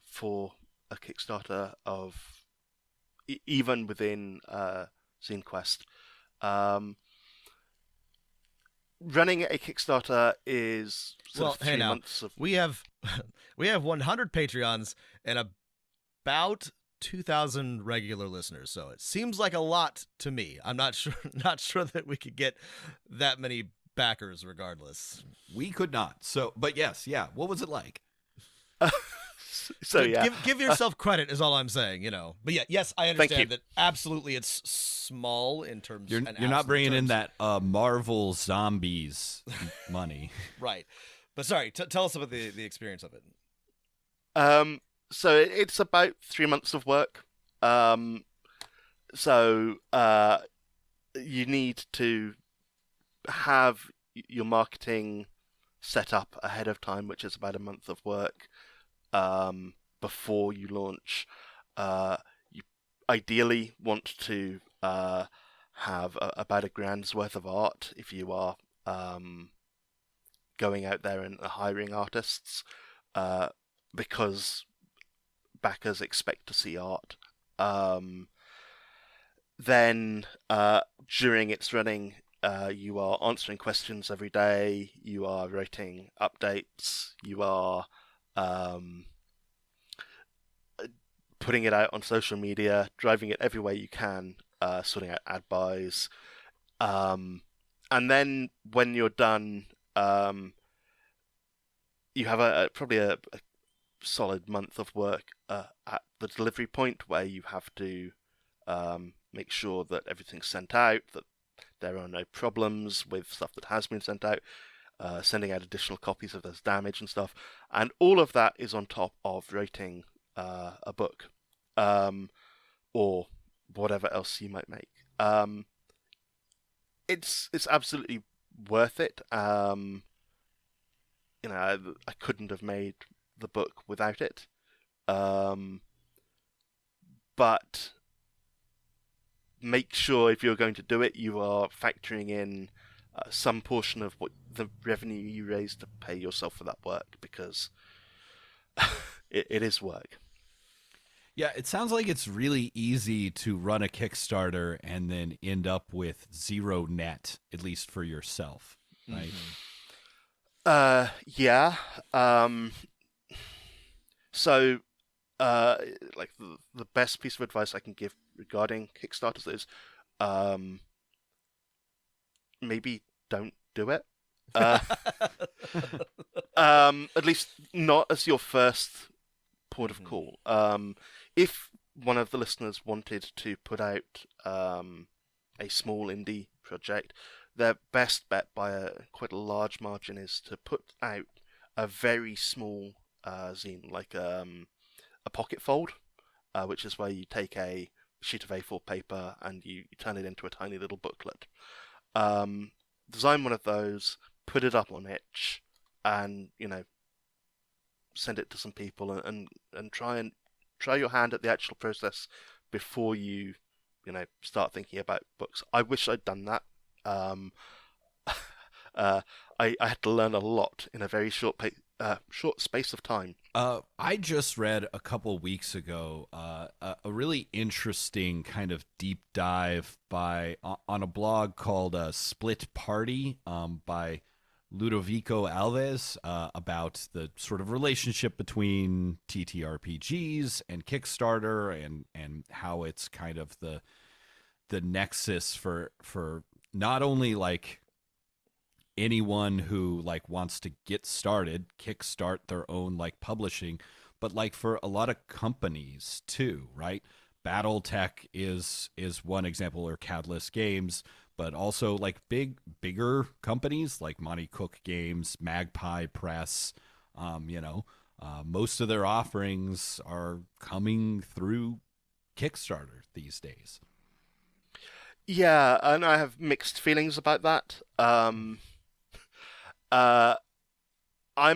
for a Kickstarter of even within Zine Quest. Running a Kickstarter is sort of 3 months of... we have 100 Patreons and about 2,000 regular listeners, so it seems like a lot to me. I'm not sure not sure that we could get that many backers regardless. We could not. So, but yes, yeah. What was it like? So yeah, Give yourself credit is all I'm saying, But yeah, yes, I Thank you. understand that absolutely it's small in terms You're and you're not absolute bringing in terms. that Marvel Zombies money. Right. But sorry, tell us about the experience of it. so it's about 3 months of work. So you need to have your marketing set up ahead of time, which is about a month of work before you launch. You ideally want to have about $1,000's worth of art if you are going out there and hiring artists, because backers expect to see art. Then during its running, you are answering questions every day, you are writing updates, you are putting it out on social media, driving it every way you can, sorting out ad buys. And then when you're done, you have probably a solid month of work at the delivery point where you have to make sure that everything's sent out, that there are no problems with stuff that has been sent out, sending out additional copies if there's damage and stuff. And all of that is on top of writing a book or whatever else you might make. It's absolutely worth it. I couldn't have made the book without it. But make sure if you're going to do it, you are factoring in some portion of what the revenue you raise to pay yourself for that work, because it is work. Yeah, it sounds like it's really easy to run a Kickstarter and then end up with zero net, at least for yourself, right? Yeah. So, like the best piece of advice I can give regarding Kickstarters is, maybe don't do it. At least not as your first port of call. If one of the listeners wanted to put out a small indie project, their best bet by quite a large margin is to put out a very small zine, like a pocket fold, which is where you take a sheet of A4 paper and you turn it into a tiny little booklet. Design one of those, put it up on itch, and send it to some people and try your hand at the actual process before you start thinking about books. I wish I'd done that. I had to learn a lot in a very short space of time. I just read a couple weeks ago a really interesting kind of deep dive on a blog called Split Party by Ludovico Alves about the sort of relationship between TTRPGs and Kickstarter and how it's kind of the nexus for not only like anyone who like wants to get started, kickstart their own like publishing, but like for a lot of companies too, right? BattleTech is one example, or Catalyst Games, but also like bigger companies like Monty Cook Games, Magpie Press. Most of their offerings are coming through Kickstarter these days. Yeah, and I have mixed feelings about that. I'm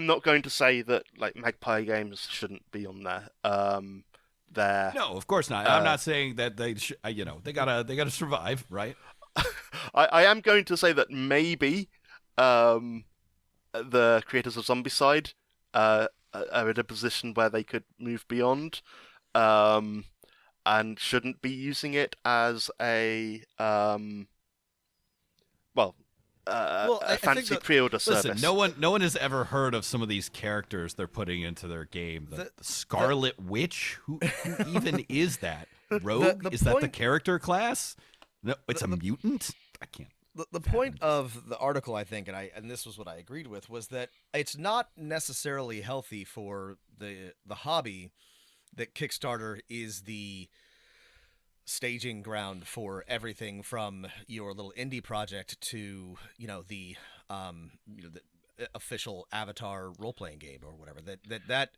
not going to say that like Magpie Games shouldn't be on there. No, of course not. I'm not saying that they they gotta survive, right? I am going to say that maybe the creators of Zombicide are in a position where they could move beyond, and shouldn't be using it as a I think fancy that- pre-order service. Listen, no one has ever heard of some of these characters they're putting into their game. The Scarlet Witch? Who even is that? Rogue? the Is that the point- character class? No, it's a mutant? I can't. The point of the article, I think, and this was what I agreed with, was that it's not necessarily healthy for the hobby that Kickstarter is the staging ground for everything from your little indie project to the official Avatar role playing game or whatever. That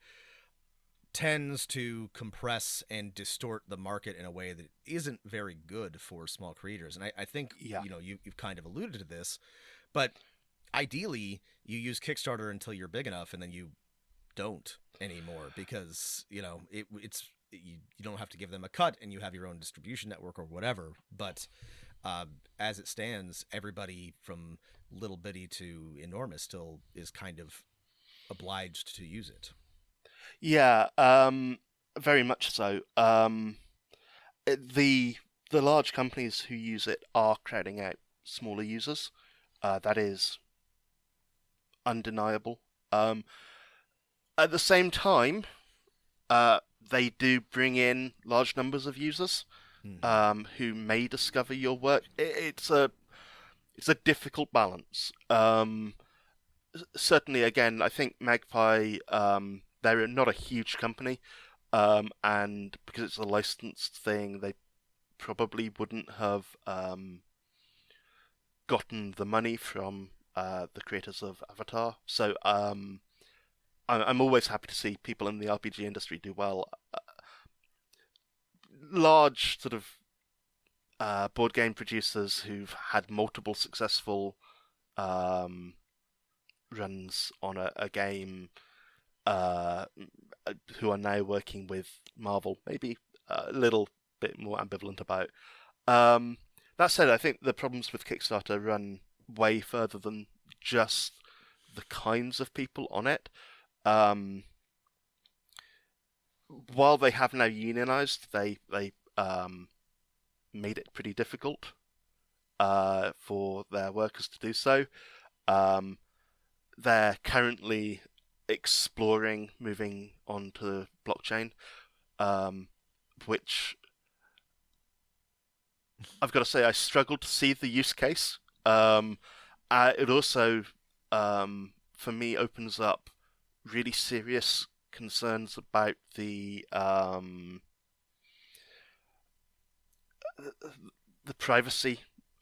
tends to compress and distort the market in a way that isn't very good for small creators. And I think you've kind of alluded to this, but ideally you use Kickstarter until you're big enough, and then you don't anymore, because you don't have to give them a cut, and you have your own distribution network or whatever. But as it stands, everybody from little bitty to enormous still is kind of obliged to use it. Yeah, very much so. The large companies who use it are crowding out smaller users. That is undeniable. At the same time, they do bring in large numbers of users who may discover your work. It's a difficult balance. Certainly, again, I think Magpie. They're not a huge company, and because it's a licensed thing, they probably wouldn't have gotten the money from the creators of Avatar. So I'm always happy to see people in the RPG industry do well. Large sort of board game producers who've had multiple successful runs on a game. Who are now working with Marvel, maybe a little bit more ambivalent about. That said, I think the problems with Kickstarter run way further than just the kinds of people on it. While they have now unionized, they made it pretty difficult for their workers to do so. They're currently exploring moving on to blockchain, which I've got to say I struggled to see the use case. It also, for me, opens up really serious concerns about the privacy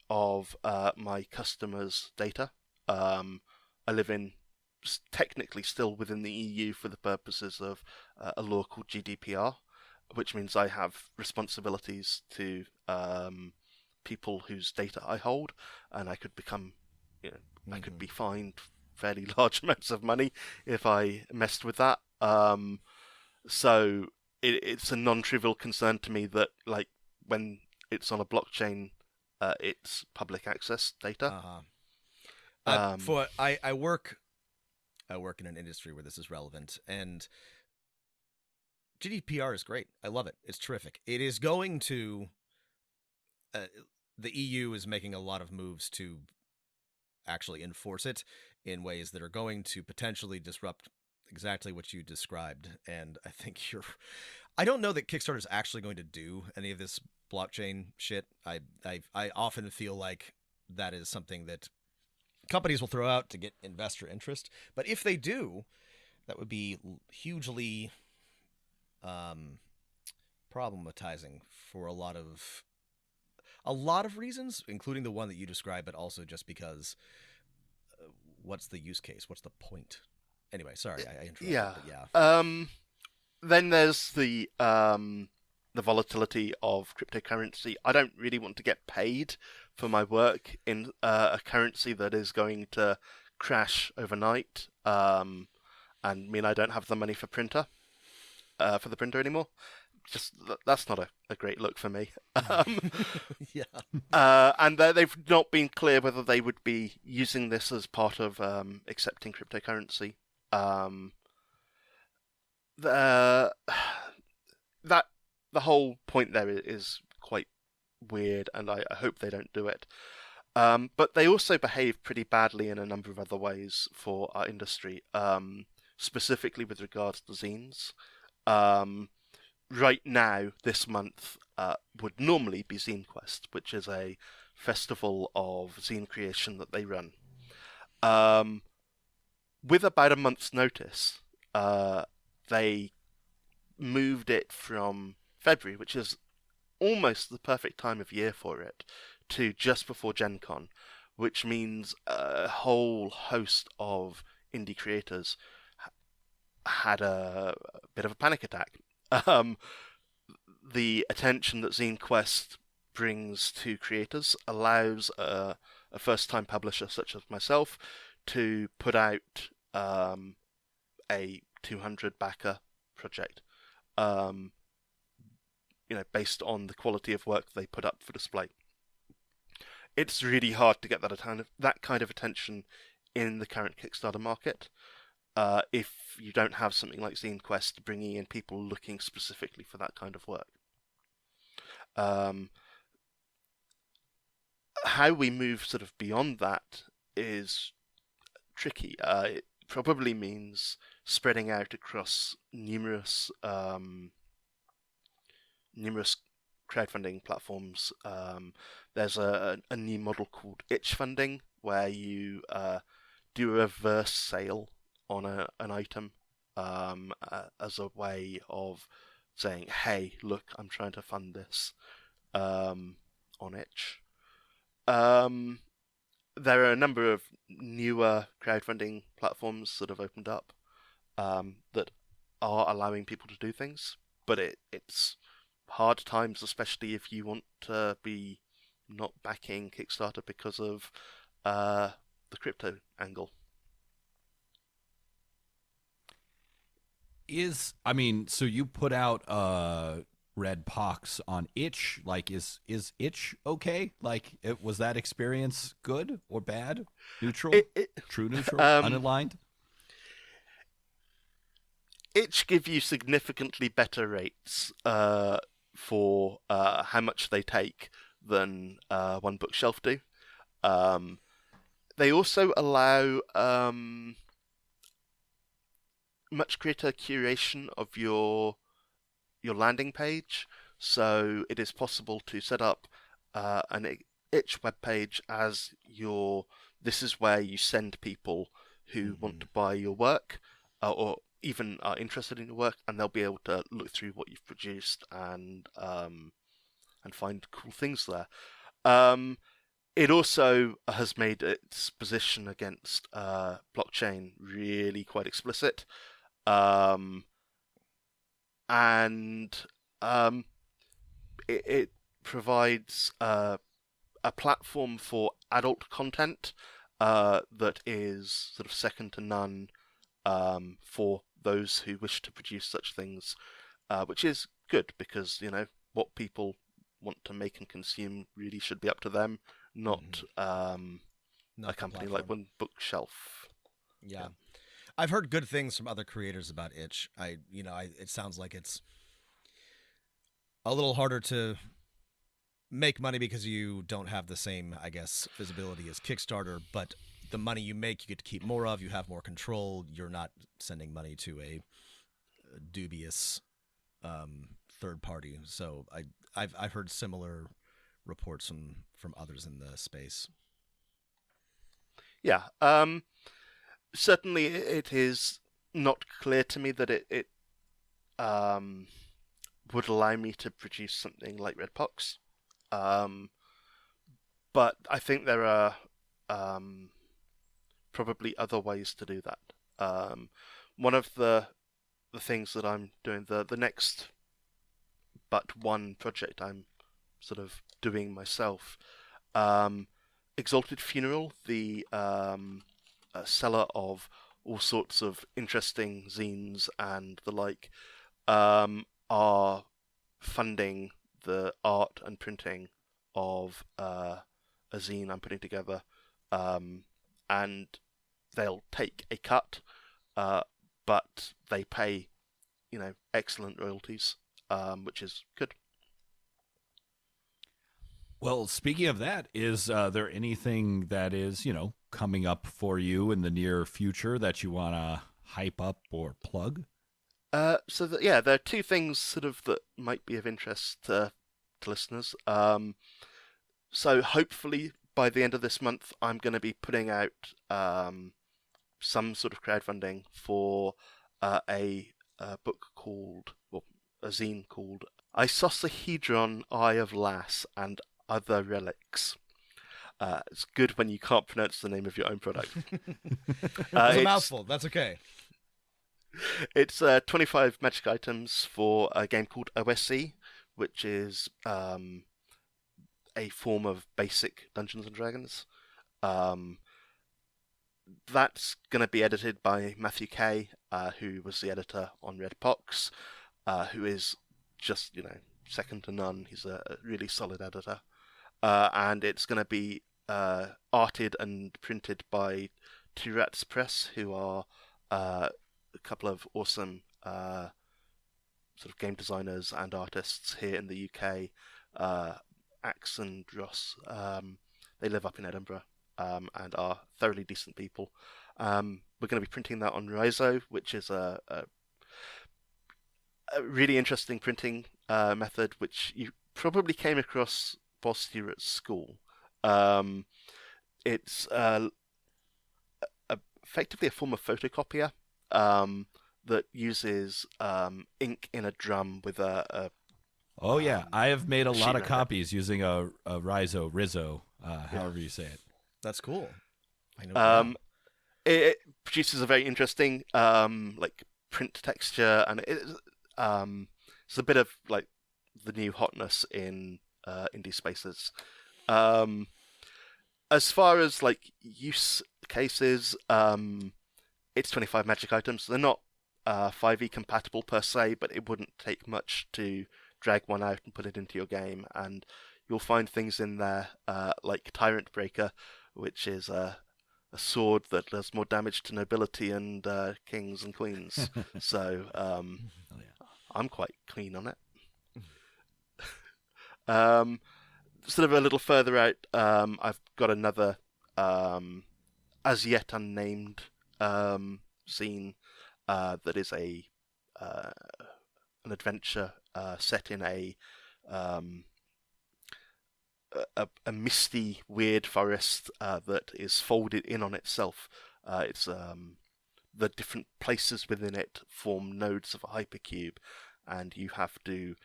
of my customers' data. I live in technically still within the EU for the purposes of a law called GDPR, which means I have responsibilities to people whose data I hold, and I could become, I could be fined fairly large amounts of money if I messed with that. So it's a non-trivial concern to me that, like, when it's on a blockchain, it's public access data. I work in an industry where this is relevant, and GDPR is great. I love it. It's terrific. It is going to the EU is making a lot of moves to actually enforce it in ways that are going to potentially disrupt exactly what you described. And I think I don't know that Kickstarter is actually going to do any of this blockchain shit. I often feel like that is something that companies will throw out to get investor interest. But if they do, that would be hugely problematizing for a lot of reasons, including the one that you described, but also just because what's the use case? What's the point? Anyway, sorry, I interrupted. Yeah. But yeah. Then there's the volatility of cryptocurrency. I don't really want to get paid for my work in a currency that is going to crash overnight, and mean I don't have the money for the printer anymore. Just that's not a great look for me. Yeah. And they've not been clear whether they would be using this as part of accepting cryptocurrency. The whole point there is quite weird, and I hope they don't do it. But they also behave pretty badly in a number of other ways for our industry, specifically with regards to zines. Right now, this month, would normally be Zine Quest, which is a festival of zine creation that they run. With about a month's notice, they moved it from February, which is almost the perfect time of year for it, to just before Gen Con, which means a whole host of indie creators had a bit of a panic attack. The attention that Zine Quest brings to creators allows a first-time publisher such as myself to put out a 200 backer project, based on the quality of work they put up for display. It's really hard to get that kind of attention in the current Kickstarter market. If you don't have something like Zine Quest bringing in people looking specifically for that kind of work. How we move sort of beyond that is tricky. It probably means spreading out across numerous crowdfunding platforms. There's a new model called itch funding, where you do a reverse sale on an item as a way of saying, hey, look, I'm trying to fund this on itch. There are a number of newer crowdfunding platforms that have opened up that are allowing people to do things, but it's hard times, especially if you want to be not backing Kickstarter because of the crypto angle. So you put out Red Pox on itch. Like, is itch okay? Like, was that experience good or bad? Neutral? True neutral? Unaligned? Itch give you significantly better rates for how much they take than One Bookshelf do. They also allow much greater curation of your landing page, so it is possible to set up an itch web page as this is where you send people who want to buy your work or even are interested in your work, and they'll be able to look through what you've produced and find cool things there. It also has made its position against blockchain really quite explicit. It provides a platform for adult content that is sort of second to none for those who wish to produce such things, which is good because, what people want to make and consume really should be up to them, not a company like One Bookshelf. Yeah. I've heard good things from other creators about itch. It sounds like it's a little harder to make money because you don't have the same, I guess, visibility as Kickstarter, but the money you make, you get to keep more of, you have more control, you're not sending money to a dubious third party. So I've heard similar reports from others in the space. Yeah. Certainly, it is not clear to me that it would allow me to produce something like Red Pox. But I think there are probably other ways to do that. One of the things that I'm doing, the next but one project I'm sort of doing myself, Exalted Funeral, the seller of all sorts of interesting zines and the like, are funding the art and printing of a zine I'm putting together, and they'll take a cut, but they pay, excellent royalties, which is good. Well, speaking of that, is there anything that is, coming up for you in the near future that you want to hype up or plug? Yeah, there are two things sort of that might be of interest to listeners. So hopefully by the end of this month, I'm going to be putting out some sort of crowdfunding for a book called, well, a zine called Isosahedron, Eye of Lass, and Other Relics. It's good when you can't pronounce the name of your own product. It's a mouthful. That's okay. It's 25 magic items for a game called OSC, which is a form of basic Dungeons and Dragons. That's going to be edited by Matthew Kay, who was the editor on Red Pox, who is just, second to none. He's a really solid editor. And it's going to be arted and printed by Two Rats Press, who are a couple of awesome sort of game designers and artists here in the UK. Axe and Dross, they live up in Edinburgh and are thoroughly decent people. We're going to be printing that on Riso, which is a really interesting printing method, which you probably came across whilst you were at school. It's effectively a form of photocopier that uses ink in a drum with a Oh yeah, I have made a lot of machine copies using a Rizzo, however you say it. That's cool. I know. It produces a very interesting like print texture, and it's a bit of like the new hotness in indie spaces. As far as like use cases, it's 25 magic items. They're not 5e compatible per se, but it wouldn't take much to drag one out and put it into your game, and you'll find things in there like Tyrant Breaker, which is a sword that does more damage to nobility and kings and queens. So I'm quite keen on it. Sort of a little further out, I've got another as yet unnamed zine that is an adventure set in a misty, weird forest that is folded in on itself. It's the different places within it form nodes of a hypercube, and you have to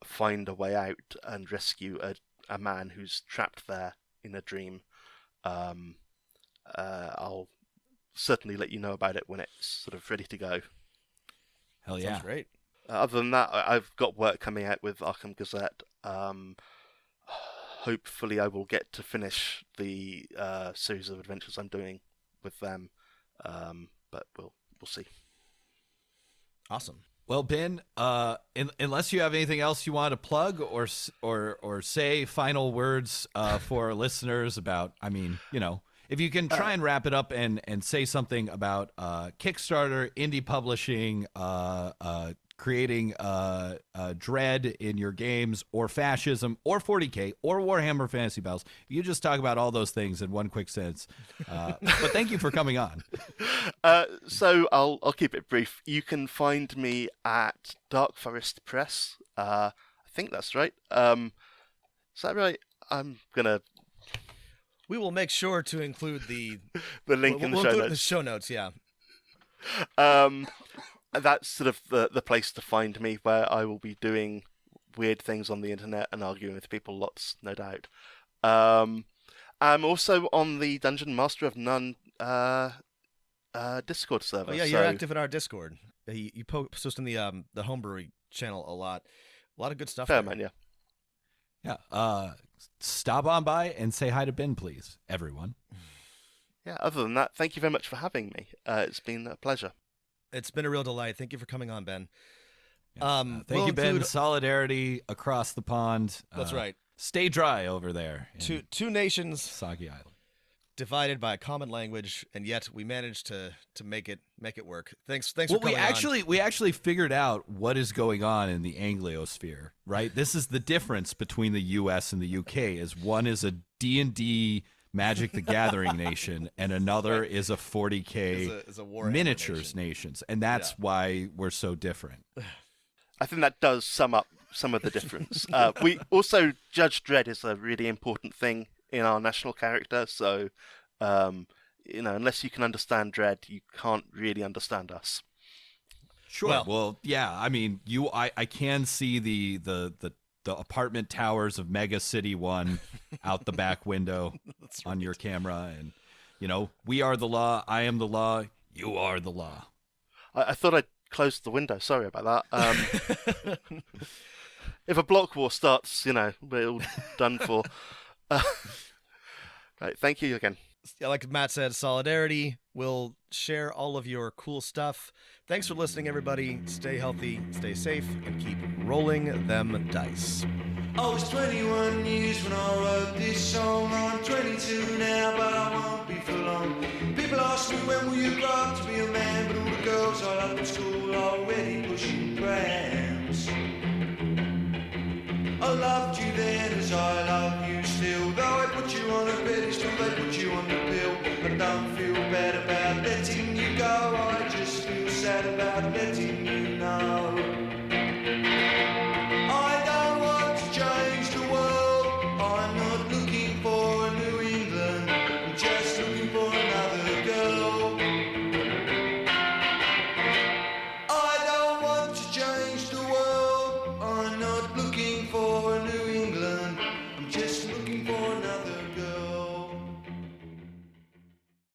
find a way out and rescue a man who's trapped there in a dream. I'll certainly let you know about it when it's sort of ready to go. Hell yeah. Sounds great. Other than that, I've got work coming out with Arkham Gazette. Hopefully I will get to finish the series of adventures I'm doing with them, but we'll see. Awesome. Well, Ben, unless you have anything else you want to plug or say final words for our listeners about, if you can try and wrap it up and say something about Kickstarter, indie publishing, creating dread in your games, or fascism, or 40K, or Warhammer Fantasy Battles. You just talk about all those things in one quick sentence. But thank you for coming on. So I'll keep it brief. You can find me at Dark Forest Press. I think that's right. Is that right? I'm gonna. We will make sure to include the link in the show notes. The show notes, yeah. That's sort of the place to find me, where I will be doing weird things on the internet and arguing with people lots, no doubt. I'm also on the Dungeon Master of None Discord server. Oh, yeah, you're active in our Discord. You post in the Homebrew channel a lot. A lot of good stuff. Fair there. man, yeah. Yeah. Stop on by and say hi to Ben, please, everyone. Yeah, other than that, thank you very much for having me. It's been a pleasure. It's been a real delight. Thank you for coming on, Ben. Yeah. Thank you, Ben. Solidarity across the pond. That's right. Stay dry over there. Two nations. Soggy Island. divided by a common language, and yet we managed to make it work. Thanks for Well, coming on. we actually figured out what is going on in the Anglosphere, right? This is the difference between the U.S. and the U.K. Is one is a D&D Magic the Gathering nation, and another is a 40K is a Warhammer miniatures nation. nations, and that's why we're so different. I think that does sum up some of the difference. We also, Judge Dredd is a really important thing in our national character, so unless you can understand Dredd, you can't really understand us. Sure. Well, yeah. I mean, I can see the apartment towers of Mega City 1 out the back window on your camera, and we are the law. I am the law. You are the law. I thought I'd closed the window. Sorry about that. If a block war starts, we're all done for. Right, thank you again. Like Matt said, solidarity. We'll share all of your cool stuff. Thanks for listening, everybody. Stay healthy, stay safe, and keep rolling them dice. I was 21 years when I wrote this song. I'm 22 now, but I won't be for long. People ask me, when will you grow up to be a man? But all the girls I love at school are already pushing prams. I loved you then as I love you still. Though I put you on a pedestal, they put you on the pill. I don't feel bad about letting you go. I just feel sad about letting you know.